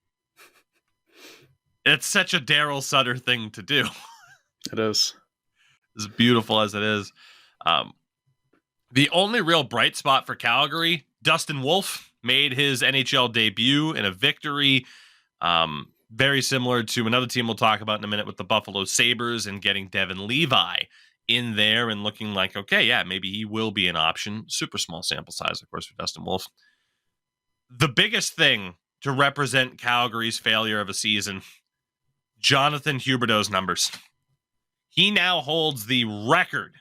It's such a Daryl Sutter thing to do. It is. As beautiful as it is. The only real bright spot for Calgary, Dustin Wolf made his NHL debut in a victory. Very similar to another team we'll talk about in a minute with the Buffalo Sabres and getting Devin Levi in there and looking like, okay, yeah, maybe he will be an option. Super small sample size, of course, for Dustin Wolf. The biggest thing to represent Calgary's failure of a season, Jonathan Huberdeau's numbers. He now holds the record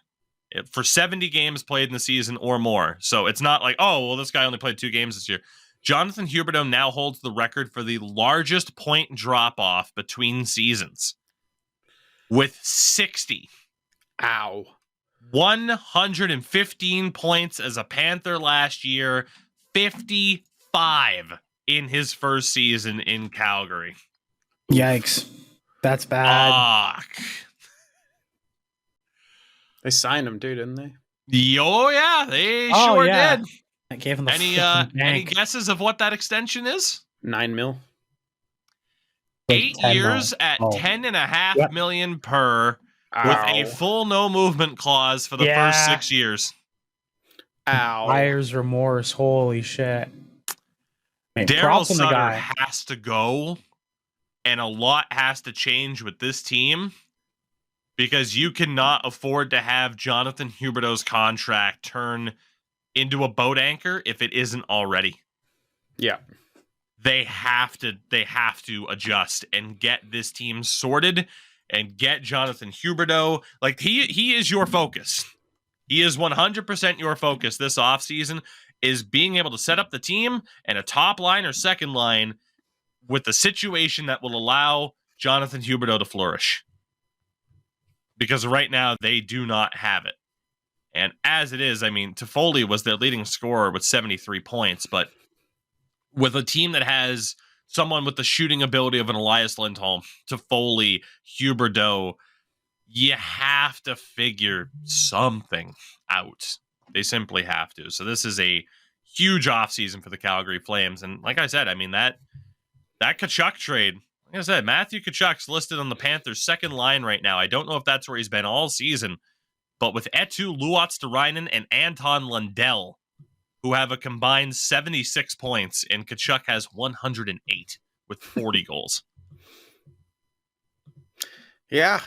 for 70 games played in the season or more. So it's not like, oh, well, this guy only played 2 games this year. Jonathan Huberdeau now holds the record for the largest point drop-off between seasons with 60. Ow. 115 points as a Panther last year, 55 in his first season in Calgary. Yikes. That's bad. They signed him too, didn't they? Oh, yeah. They sure did. I gave him the any guesses of what that extension is? $9 million. 8 years at $10.5 million per, with a full no movement clause for the first 6 years. Ow. Buyer's remorse. Holy shit. Daryl Sutter has to go, and a lot has to change with this team. Because you cannot afford to have Jonathan Huberdeau's contract turn into a boat anchor if it isn't already. Yeah. They have to adjust and get this team sorted and get Jonathan Huberdeau. Like he is your focus. He is 100% your focus this offseason, is being able to set up the team and a top line or second line with the situation that will allow Jonathan Huberdeau to flourish. Because right now they do not have it. And as it is, I mean, Toffoli was their leading scorer with 73 points, but with a team that has someone with the shooting ability of an Elias Lindholm, Toffoli, Huberdeau, you have to figure something out. They simply have to. So this is a huge offseason for the Calgary Flames. And like I said, I mean, that Tkachuk trade, like I said, Matthew Tkachuk's listed on the Panthers' second line right now. I don't know if that's where he's been all season, but with Eetu Luotz-Terainen and Anton Lundell, who have a combined 76 points, and Tkachuk has 108 with 40 goals. Yeah.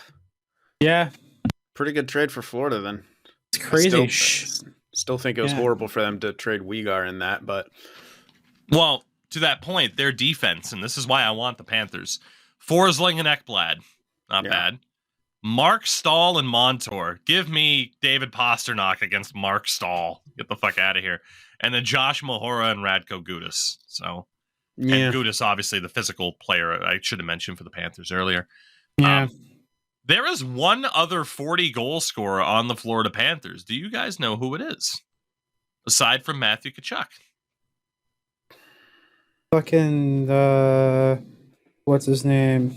Yeah. Pretty good trade for Florida then. It's crazy. Still think it was horrible for them to trade Uyghur in that, but well, to that point, their defense, and this is why I want the Panthers. Forsling and Ekblad, not bad. Mark Stahl and Montour. Give me David Pasternak against Mark Stahl. Get the fuck out of here. And then Josh Mahora and Radko Gudas. So, and Gudas, obviously the physical player I should have mentioned for the Panthers earlier. Yeah. There is one other 40 goal scorer on the Florida Panthers. Do you guys know who it is? Aside from Matthew Tkachuk. Fucking, what's his name?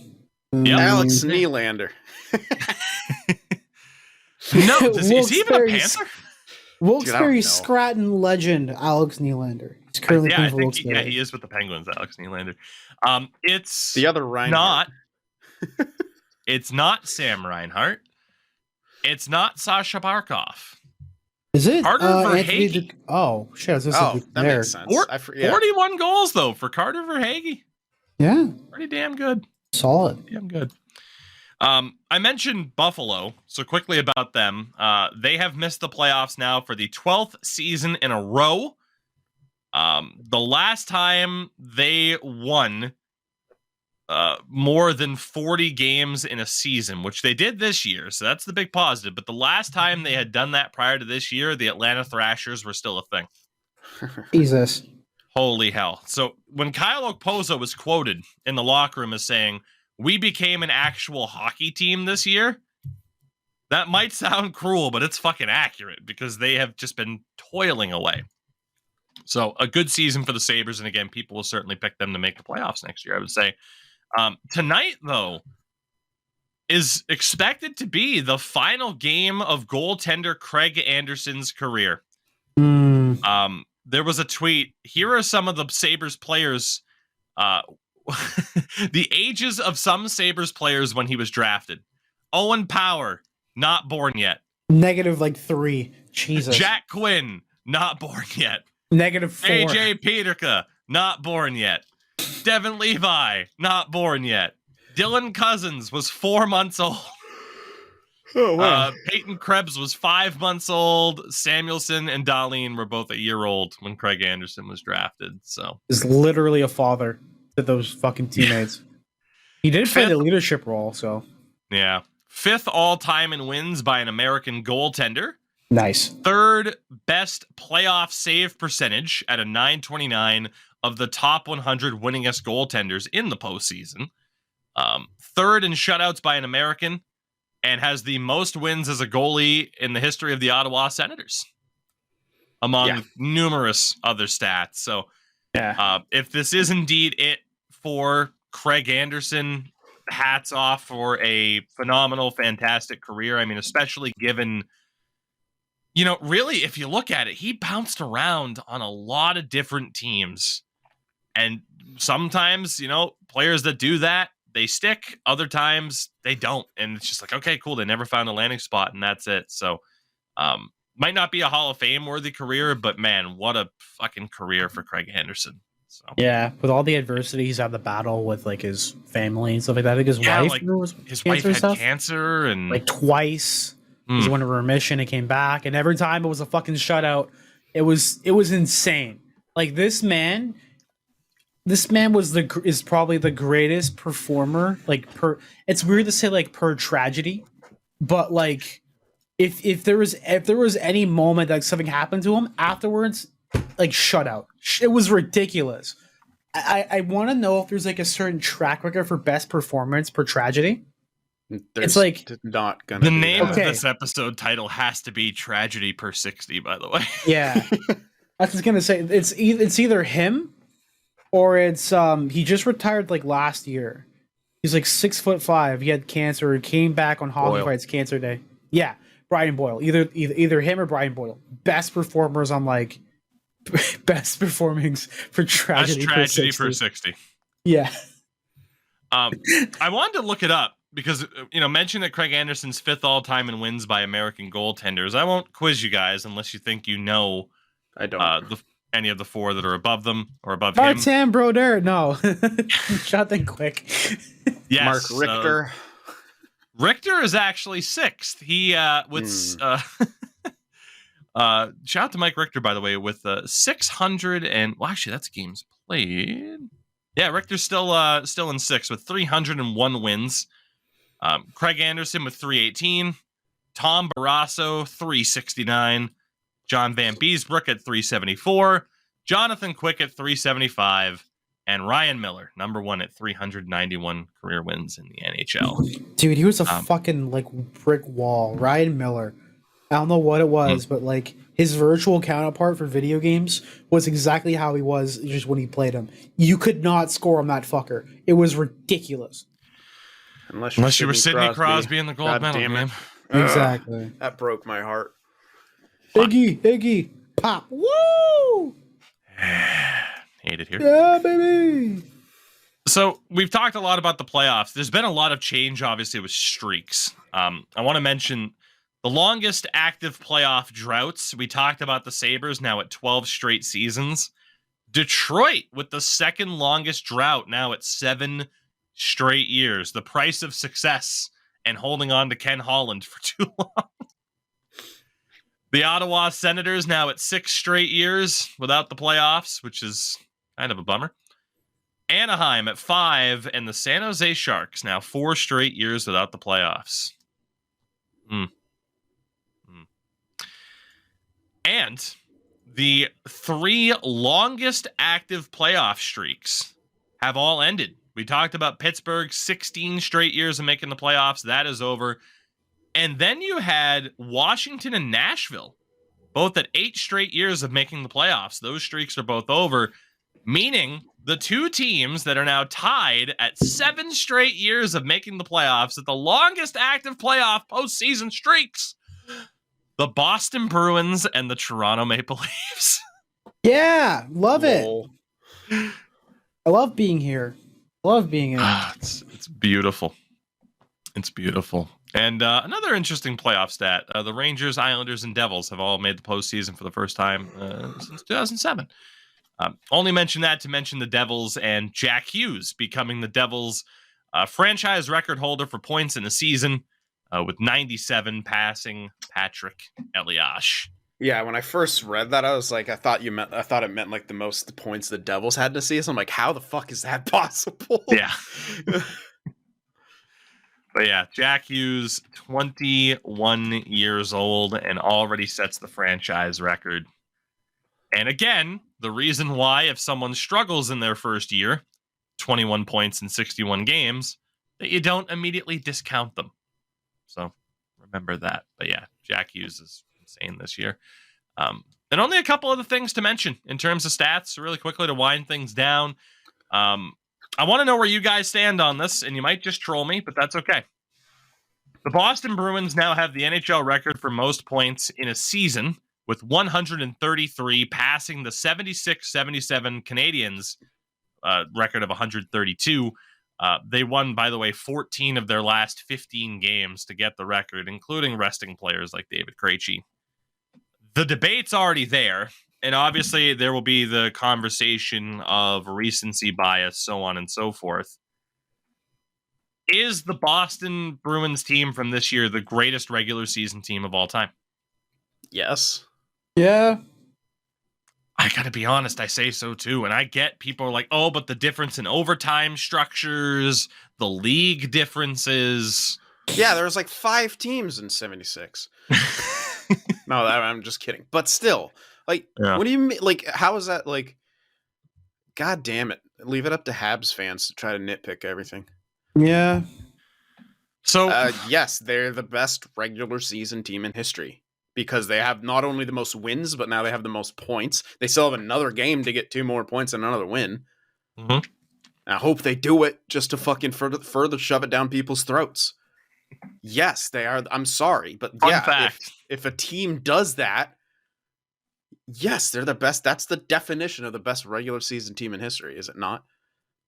Alex Nylander. No, is he even a Panther? Wilkes-Barre Scranton legend Alex Nylander. He's currently playing for Wilkes-Barre. He is with the Penguins, Alex Nylander. It's the other Reinhardt. It's not Sam Reinhart. It's not Sasha Barkov. Is it? Carter Verhaeghe. Oh, shit. That makes sense. 41 goals, though, for Carter Verhaeghe. Yeah. Pretty damn good. Solid. Damn good. I mentioned Buffalo, so quickly about them. They have missed the playoffs now for the 12th season in a row. The last time they won more than 40 games in a season, which they did this year, so that's the big positive. But the last time they had done that prior to this year, the Atlanta Thrashers were still a thing. Jesus. Holy hell. So when Kyle Okposo was quoted in the locker room as saying, "We became an actual hockey team this year," that might sound cruel, but it's fucking accurate because they have just been toiling away. So a good season for the Sabres. And again, people will certainly pick them to make the playoffs next year, I would say. Tonight, though, is expected to be the final game of goaltender Craig Anderson's career. There was a tweet. Here are some of the Sabres players, the ages of some Sabres players when he was drafted. Owen Power, not born yet. -3. Jesus. Jack Quinn, not born yet. -4. AJ Peterka, not born yet. Devin Levi, not born yet. Dylan Cousins was 4 months old. Oh, wow. Peyton Krebs was 5 months old. Samuelson and Dahlin were both a year old when Craig Anderson was drafted. So is literally a father to those fucking teammates. He did play the leadership role, so yeah. 5th all-time in wins by an American goaltender. Nice. 3rd best playoff save percentage at a .929 of the top 100 winningest goaltenders in the postseason. 3rd in shutouts by an American, and has the most wins as a goalie in the history of the Ottawa Senators, among numerous other stats. So if this is indeed it for Craig Anderson, hats off for a phenomenal, fantastic career. I mean, especially given, really, if you look at it, he bounced around on a lot of different teams. And sometimes, players that do that, they stick. Other times they don't. And it's just like, okay, cool. They never found a landing spot and that's it. So might not be a Hall of Fame worthy career, but man, what a fucking career for Craig Anderson. So yeah, with all the adversity he's had to battle with like his family and stuff like that. I think his wife had cancer and like twice. He went in remission and came back, and every time it was a fucking shutout. It was insane. Like this man is probably the greatest performer. It's weird to say like per tragedy, but like if there was any moment that something happened to him afterwards, like shutout, it was ridiculous. I want to know if there's like a certain track record for best performance per tragedy. There's it's like not gonna. The name of this episode title has to be "Tragedy per 60." By the way, yeah, I was gonna say it's either him or it's he just retired like last year. He's like 6'5". He had cancer. Came back on Hockey Fights Cancer Day. Yeah, Brian Boyle. Either him or Brian Boyle. Best performers on like best performance for tragedy per 60. Yeah. I wanted to look it up because mention that Craig Anderson's 5th all-time in wins by American goaltenders. I won't quiz you guys unless you think you know. I don't. Any of the 4 that are above them or above him. Martin Brodeur, no. Shot them quick. Yes, Mark Richter. Richter is actually 6th. He was Shout out to Mike Richter, by the way, with 600 and well, actually, that's games played. Yeah, Richter's still in 6th with 301 wins. Craig Anderson with 318. Tom Barrasso 369. John Van Beesbrook at 374. Jonathan Quick at 375. And Ryan Miller, number 1 at 391 career wins in the NHL. Dude, he was a fucking like brick wall. Ryan Miller. I don't know what it was, but like his virtual counterpart for video games was exactly how he was just when he played him. You could not score on that fucker. It was ridiculous. Unless you were Sidney Crosby in the gold medal game. Exactly. That broke my heart. Iggy, pop. Woo! Hate it here. Yeah, baby. So we've talked a lot about the playoffs. There's been a lot of change, obviously, with streaks. I want to mention the longest active playoff droughts. We talked about the Sabres now at 12 straight seasons. Detroit with the second longest drought now at 7 straight years. The price of success and holding on to Ken Holland for too long. The Ottawa Senators now at 6 straight years without the playoffs, which is kind of a bummer. Anaheim at 5, and the San Jose Sharks now 4 straight years without the playoffs. And the 3 longest active playoff streaks have all ended. We talked about Pittsburgh, 16 straight years of making the playoffs. That is over. And then you had Washington and Nashville, both at 8 straight years of making the playoffs. Those streaks are both over, meaning the 2 teams that are now tied at 7 straight years of making the playoffs at the longest active playoff postseason streaks, the Boston Bruins and the Toronto Maple Leafs. Yeah, love it. I love being here. Love being here. It's beautiful. It's beautiful. And another interesting playoff stat, the Rangers, Islanders, and Devils have all made the postseason for the first time since 2007. Only mention that to mention the Devils and Jack Hughes becoming the Devils' franchise record holder for points in the season with 97, passing Patrick Elias. Yeah, when I first read that, I was like, I thought it meant like the most points the Devils had to see. So I'm like, how the fuck is that possible? Yeah. But yeah, Jack Hughes, 21 years old, and already sets the franchise record. And again, the reason why if someone struggles in their first year, 21 points in 61 games, that you don't immediately discount them. So remember that. But yeah, Jack Hughes is insane this year. And only a couple of the things to mention in terms of stats, really quickly to wind things down. I want to know where you guys stand on this, and you might just troll me, but that's okay. The Boston Bruins now have the NHL record for most points in a season with 133, passing the 76-77 Canadiens record of 132. They won, by the way, 14 of their last 15 games to get the record, including resting players like David Krejci. The debate's already there. And obviously, there will be the conversation of recency bias, so on and so forth. Is the Boston Bruins team from this year the greatest regular season team of all time? Yes. Yeah. I gotta be honest, I say so too. And I get people are like, oh, but the difference in overtime structures, the league differences. Yeah, there was like 5 teams in 76. No, I'm just kidding. But still. Like, yeah. What do you mean? Like, how is that? Like, God damn it! Leave it up to Habs fans to try to nitpick everything. Yeah. So, yes, they're the best regular season team in history because they have not only the most wins, but now they have the most points. They still have another game to get 2 more points and another win. Mm-hmm. I hope they do it just to fucking further shove it down people's throats. Yes, they are. I'm sorry, but if a team does that. Yes, they're the best. That's the definition of the best regular season team in history, is it not?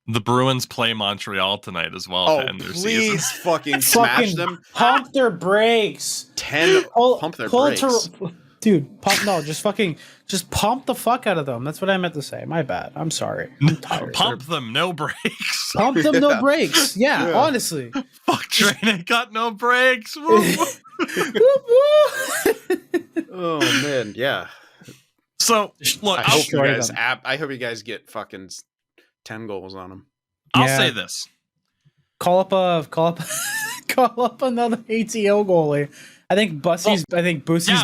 The Bruins play Montreal tonight as well to end their season. Please fucking smash them. Pump their brakes. Pump their brakes. Dude, just pump the fuck out of them. That's what I meant to say. My bad. I'm sorry. I'm tired. Pump them, no brakes. Pump them, no brakes. Yeah, honestly. Fuck train ain't got no brakes. Oh man, yeah. So look, I hope you guys get fucking 10 goals on them. I'll say this. Call up another ATL goalie. I think Bussy's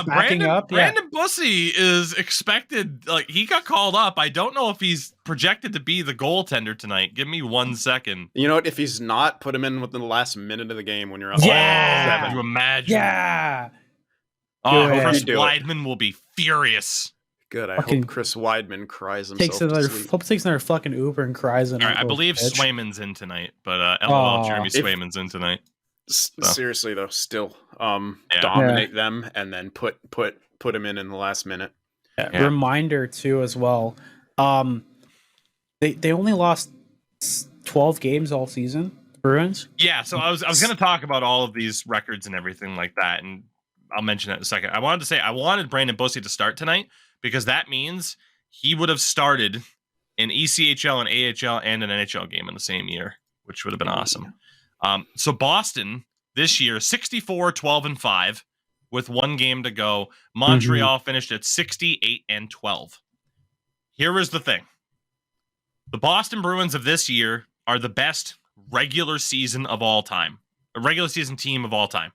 backing up. Brandon Bussy is expected. Like, he got called up. I don't know if he's projected to be the goaltender tonight. Give me 1 second. You know what? If he's not, put him in within the last minute of the game when you're up. Yeah. Can you imagine? Yeah. Oh, Chris Weidman will be furious. Good. I hope Chris Weidman cries himself takes another fucking Uber and cries. All right, I believe Swayman's in tonight, but LOL, Jeremy Swayman's in tonight. Seriously though, still dominate them and then put him in the last minute. Reminder too as well. They only lost 12 games all season, Bruins. Yeah, so I was going to talk about all of these records and everything like that, and I'll mention that in a second. I wanted Brandon Bussy to start tonight because that means he would have started an ECHL, an AHL, and an NHL game in the same year, which would have been awesome. So Boston this year, 64-12-5 with 1 game to go. Montreal finished at 68-12. Here is the thing. The Boston Bruins of this year are the best regular season of all time. A regular season team of all time.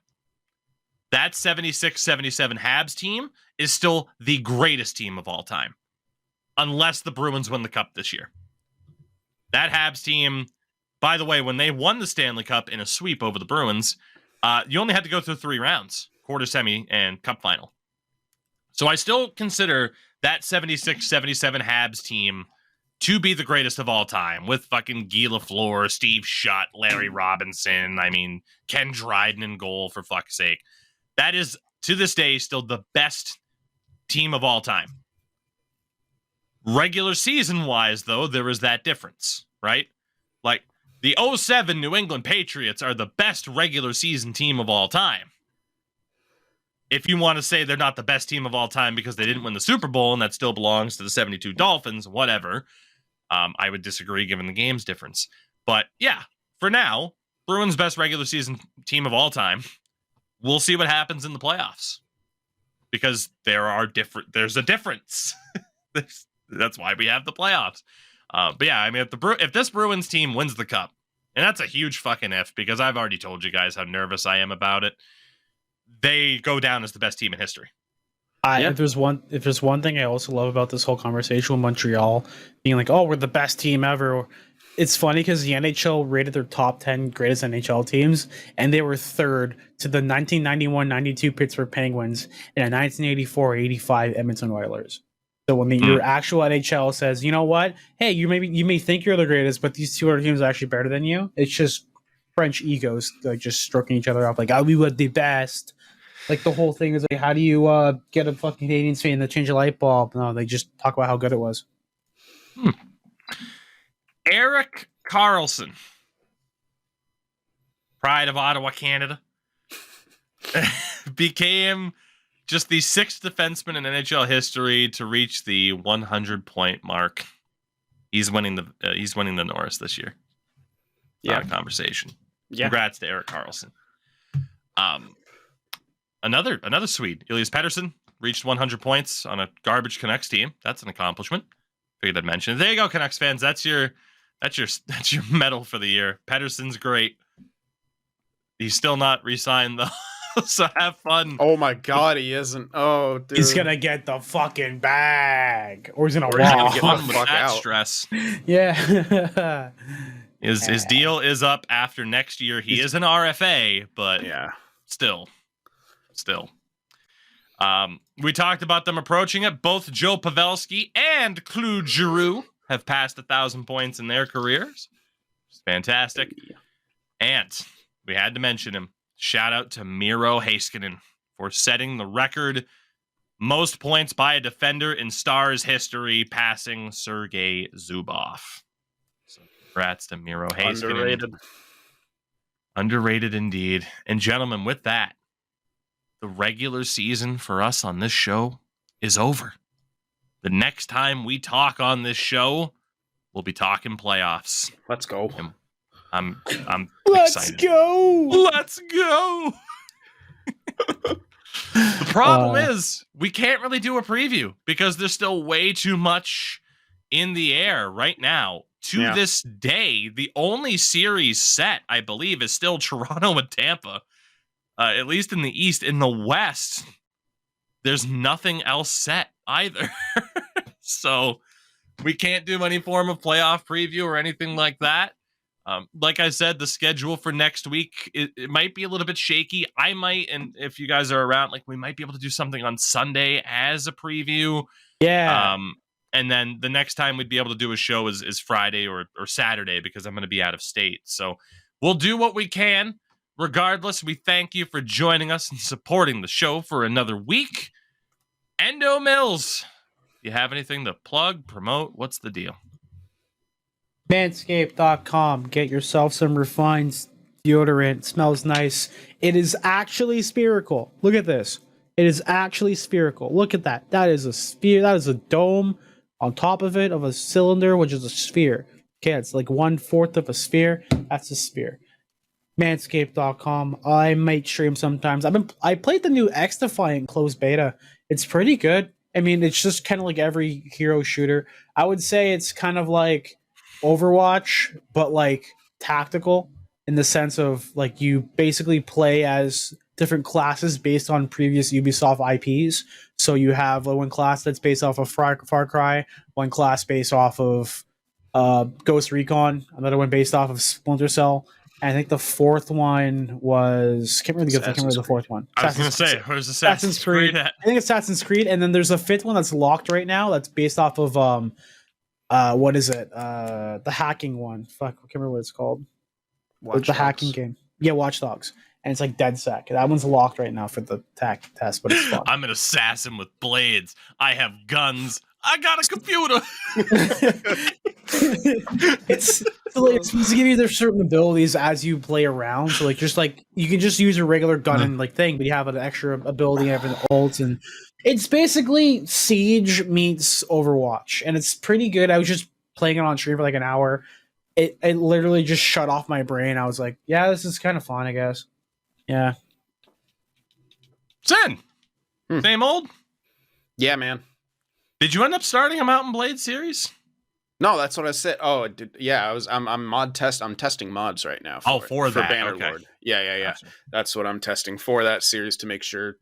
That 76-77 Habs team is still the greatest team of all time. Unless the Bruins win the Cup this year. That Habs team, by the way, when they won the Stanley Cup in a sweep over the Bruins, you only had to go through 3 rounds, quarter, semi, and cup final. So I still consider that 76-77 Habs team to be the greatest of all time, with fucking Guy Lafleur, Steve Shutt, Larry Robinson, Ken Dryden in goal, for fuck's sake. That is, to this day, still the best team of all time. Regular season-wise, though, there is that difference, right? Like, the 07 New England Patriots are the best regular season team of all time. If you want to say they're not the best team of all time because they didn't win the Super Bowl and that still belongs to the 72 Dolphins, whatever, I would disagree given the game's difference. But yeah, for now, Bruins' best regular season team of all time. We'll see what happens in the playoffs because there's a difference. That's why we have the playoffs. But yeah, if this Bruins team wins the Cup, and that's a huge fucking if because I've already told you guys how nervous I am about it, they go down as the best team in history. If there's one thing I also love about this whole conversation with Montreal being like, oh, we're the best team ever. It's funny because the NHL rated their top 10 greatest NHL teams, and they were third to the 1991-92 Pittsburgh Penguins and the 1984-85 Edmonton Oilers. So when your actual NHL says, you know what, hey, you may think you're the greatest, but these 2 other teams are actually better than you. It's just French egos like just stroking each other off, like, we were the best. Like the whole thing is like, how do you get a fucking Canadians fan to change a light bulb? No, they just talk about how good it was. Erik Karlsson, pride of Ottawa, Canada, became just the 6th defenseman in NHL history to reach the 100-point mark. He's winning the Norris this year. Yeah, conversation. Yeah. Congrats to Erik Karlsson. Another Swede, Elias Pettersson, reached 100 points on a garbage Canucks team. That's an accomplishment. Figured I'd mention it. There you go, Canucks fans. That's your medal for the year. Pettersson's great. He's still not re-signed though, so have fun. Oh my god, he isn't. Oh, dude. He's gonna get the fucking bag, or he's gonna get the fuck out. Stress. Yeah. His deal is up after next year. He is an RFA, but yeah, still. We talked about them approaching it. Both Joe Pavelski and Claude Giroux have passed 1,000 points in their careers. It's fantastic. And we had to mention him. Shout out to Miro Heiskanen for setting the record most points by a defender in Stars history, passing Sergei Zubov. So congrats to Miro Heiskanen. Underrated indeed. And gentlemen, with that, the regular season for us on this show is over. The next time we talk on this show, we'll be talking playoffs. Let's go. I'm Let's excited. Go. Let's go. The problem is we can't really do a preview because there's still way too much in the air right now. To this day, the only series set, I believe, is still Toronto and Tampa. At least in the East. In the West, there's nothing else set either. So we can't do any form of playoff preview or anything like that. Like I said, the schedule for next week, it might be a little bit shaky. I might, and if you guys are around, like we might be able to do something on Sunday as a preview. Yeah. And then the next time we'd be able to do a show is Friday or Saturday because I'm going to be out of state. So we'll do what we can. Regardless, we thank you for joining us and supporting the show for another week. Endo Mills, you have anything to plug, promote? What's the deal? Manscaped.com. Get yourself some refined deodorant. It smells nice. It is actually spherical. Look at this. It is actually spherical. Look at that. That is a sphere. That is a dome on top of it of a cylinder, which is a sphere. Okay, it's like 1/4 of a sphere. That's a sphere. Manscaped.com. I might stream sometimes. I played the new X Defiant closed beta. It's pretty good. I mean, it's just kind of like every hero shooter. I would say it's kind of like Overwatch, but like tactical in the sense of like you basically play as different classes based on previous Ubisoft IPs. So you have one class that's based off of Far Cry, one class based off of Ghost Recon, another one based off of Splinter Cell. And I think the fourth one was can't remember the fourth one. I was going to say, where's Assassin's Creed at? I think it's Assassin's Creed, and then there's a fifth one that's locked right now. That's based off of what is it? The hacking one. Fuck, I can't remember what it's called. The hacking game. Yeah, Watch Dogs. And it's like DedSec. That one's locked right now for the test, but it's fun. I'm an assassin with blades. I have guns. I got a computer. it's supposed to give you their certain abilities as you play around. So like just like you can just use a regular gun and like thing, but you have an extra ability and an ult, and it's basically Siege meets Overwatch, and it's pretty good. I was just playing it on stream for like an hour. It literally just shut off my brain. I was like, yeah, this is kind of fun, I guess. Yeah. Zen. Same old? Yeah, man. Did you end up starting a Mountain Blade series? No, that's what I said. Oh, yeah. I'm testing mods right now. For that. Bannerlord. Okay. Yeah. Gotcha. That's what I'm testing for that series to make sure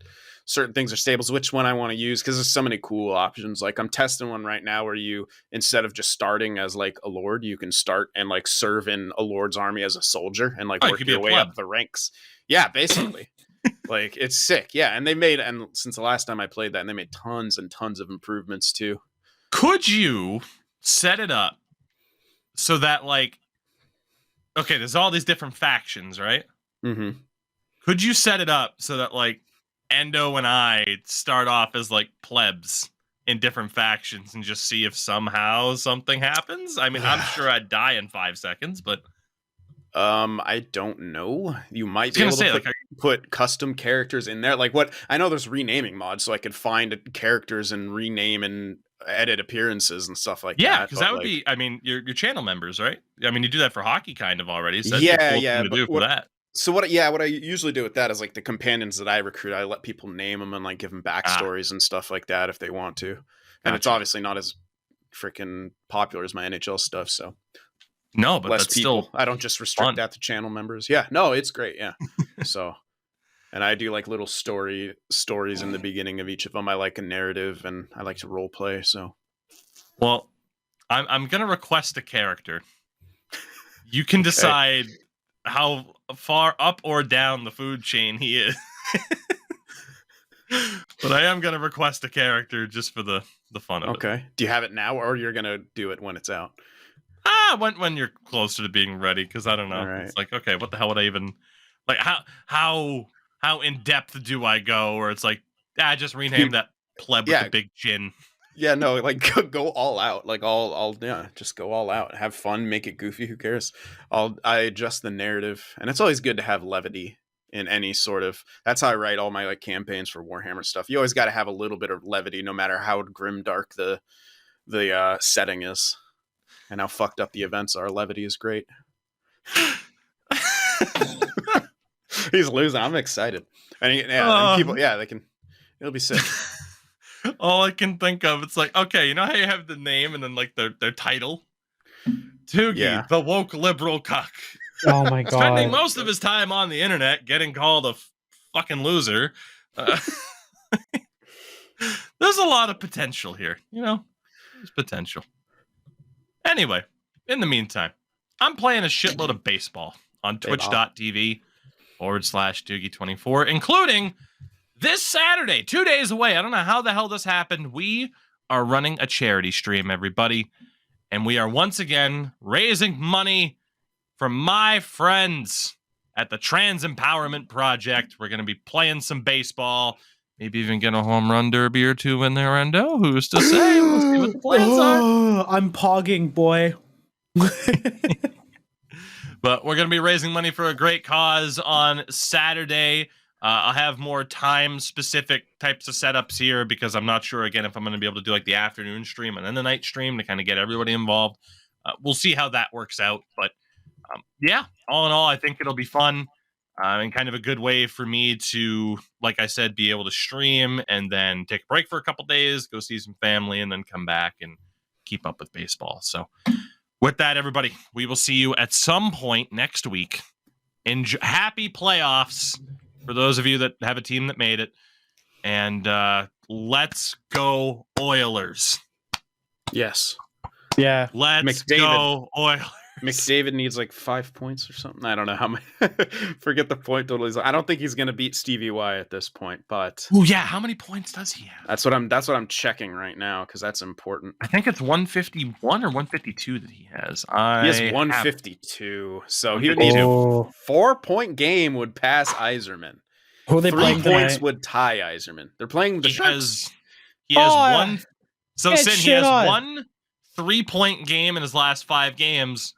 certain things are stable. Which one I want to use because there's so many cool options. Like I'm testing one right now where you instead of just starting as like a lord, you can start and like serve in a lord's army as a soldier and like work your way up the ranks. Yeah, basically. Like it's sick. Yeah, and since the last time I played that, and they made tons and tons of improvements too. Could you set it up so that like okay, there's all these different factions, right? Mm-hmm. Could you set it up so that like Endo and I start off as like plebs in different factions and just see if somehow something happens? I mean, I'm sure I'd die in 5 seconds, but I don't know. You might be able to put custom characters in there. Like what I know there's renaming mods, so I could find characters and rename and edit apperances and stuff like that. Yeah, because that would be I mean, your channel members, right? I mean you do that for hockey kind of already. So yeah, cool thing to do for that. So what I usually do with that is like the companions that I recruit, I let people name them and like give them backstories and stuff like that if they want to. And it's obviously not as freaking popular as my NHL stuff, so no, but less that's people. Still I don't just restrict that to channel members. Yeah, no, it's great. Yeah. So, and I do like little stories in the beginning of each of them. I like a narrative and I like to role play. So, well, I'm gonna request a character. You can decide how far up or down the food chain he is. But I am gonna request a character just for the fun of it. Okay. Do you have it now, or you're gonna do it when it's out? When you're closer to being ready, because I don't know. Right. It's like, okay, what the hell would I even like? How in depth do I go? Or it's like, just rename that pleb with the big chin. Yeah, no, like go all out. Like just go all out. Have fun, make it goofy. Who cares? I adjust the narrative, and it's always good to have levity in any sort of. That's how I write all my like campaigns for Warhammer stuff. You always got to have a little bit of levity, no matter how grim dark the setting is. And how fucked up the events are. Levity is great. He's losing. I'm excited. And people, they can. It'll be sick. All I can think of, it's like, okay, you know how you have the name and then like their title? Tougie, Yeah. the woke liberal cuck. Oh my Spending god. most of his time on the internet getting called a fucking loser. There's a lot of potential here, you know? There's potential. Anyway, in the meantime, I'm playing a shitload of baseball on twitch.tv/Tougie24, including this Saturday, 2 days away. I don't know how the hell this happened. We are running a charity stream, everybody. And we are once again raising money for my friends at the Trans Empowerment Project. We're going to be playing some baseball, maybe even get a home run derby or two in there, Endo. Who's to say? We'll see what the plans are. I'm pogging, boy. But we're going to be raising money for a great cause on Saturday. I'll have more time-specific types of setups here because I'm not sure, again, if I'm going to be able to do like the afternoon stream and then the night stream to kind of get everybody involved. We'll see how that works out. But yeah, all in all, I think it'll be fun and kind of a good way for me to, like I said, be able to stream and then take a break for a couple days, go see some family, and then come back and keep up with baseball. So with that, everybody, we will see you at some point next week. Happy playoffs for those of you that have a team that made it. And let's go Oilers. Yes. Yeah. Let's McDavid. go Oilers. McDavid needs like 5 points or something. I don't know how many. Forget the point total. I don't think he's going to beat Stevie Y at this point, but Oh yeah, how many points does he have? that's what I'm checking right now because that's important. I think it's 151 or 152 that he has. He has 152, so he would 152. need a Oh. 4-point game would pass Iserman. Who are they 3 playing points tonight? would tie Iserman. They're playing the Sharks. He has Oh, one. So get Sin, he shit has on. 1 3-point game in his last 5 games,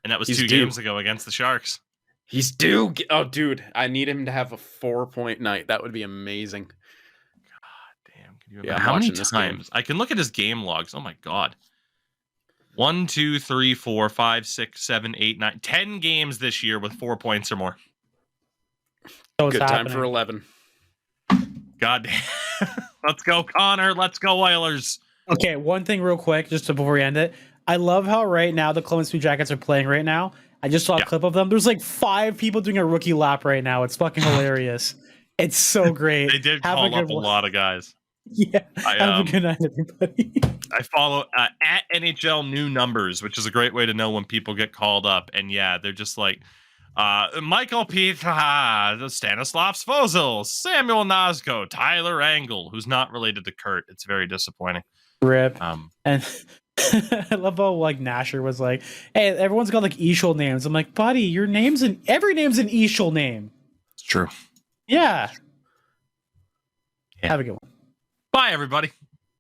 and that was He's 2 due. games ago against the Sharks. He's due. Oh, dude, I need him to have a 4-point night. That would be amazing. God damn! Can you Yeah, imagine I'm how many watching this game. times I can look at his game logs? Oh my god! 1, 2, 3, 4, 5, 6, 7, 8, 9, 10 games this year with 4 points or more. So it's Good time happening. for 11. God damn! Let's go, Connor. Let's go, Oilers. Okay, one thing real quick, just before we end it. I love how right now the Columbus Blue Jackets are playing right now. I just saw a Yeah. clip of them. There's like 5 people doing a rookie lap right now. It's fucking hilarious. It's so great. They did Have call up good a one. lot of guys. Yeah. I, Have a good night, everybody. I follow at NHL New Numbers, which is a great way to know when people get called up. And yeah, they're just like Michael Pietra, Stanislav Svozil, Samuel Nazgo, Tyler Angle, who's not related to Kurt. It's very disappointing. Rip. Um, And I love how like Nasher was like, "Hey, everyone's got like Eshel names." I'm like, "Buddy, your name's every name's an Eshel name." it's true. Yeah. Yeah. Have a good one. Bye, everybody.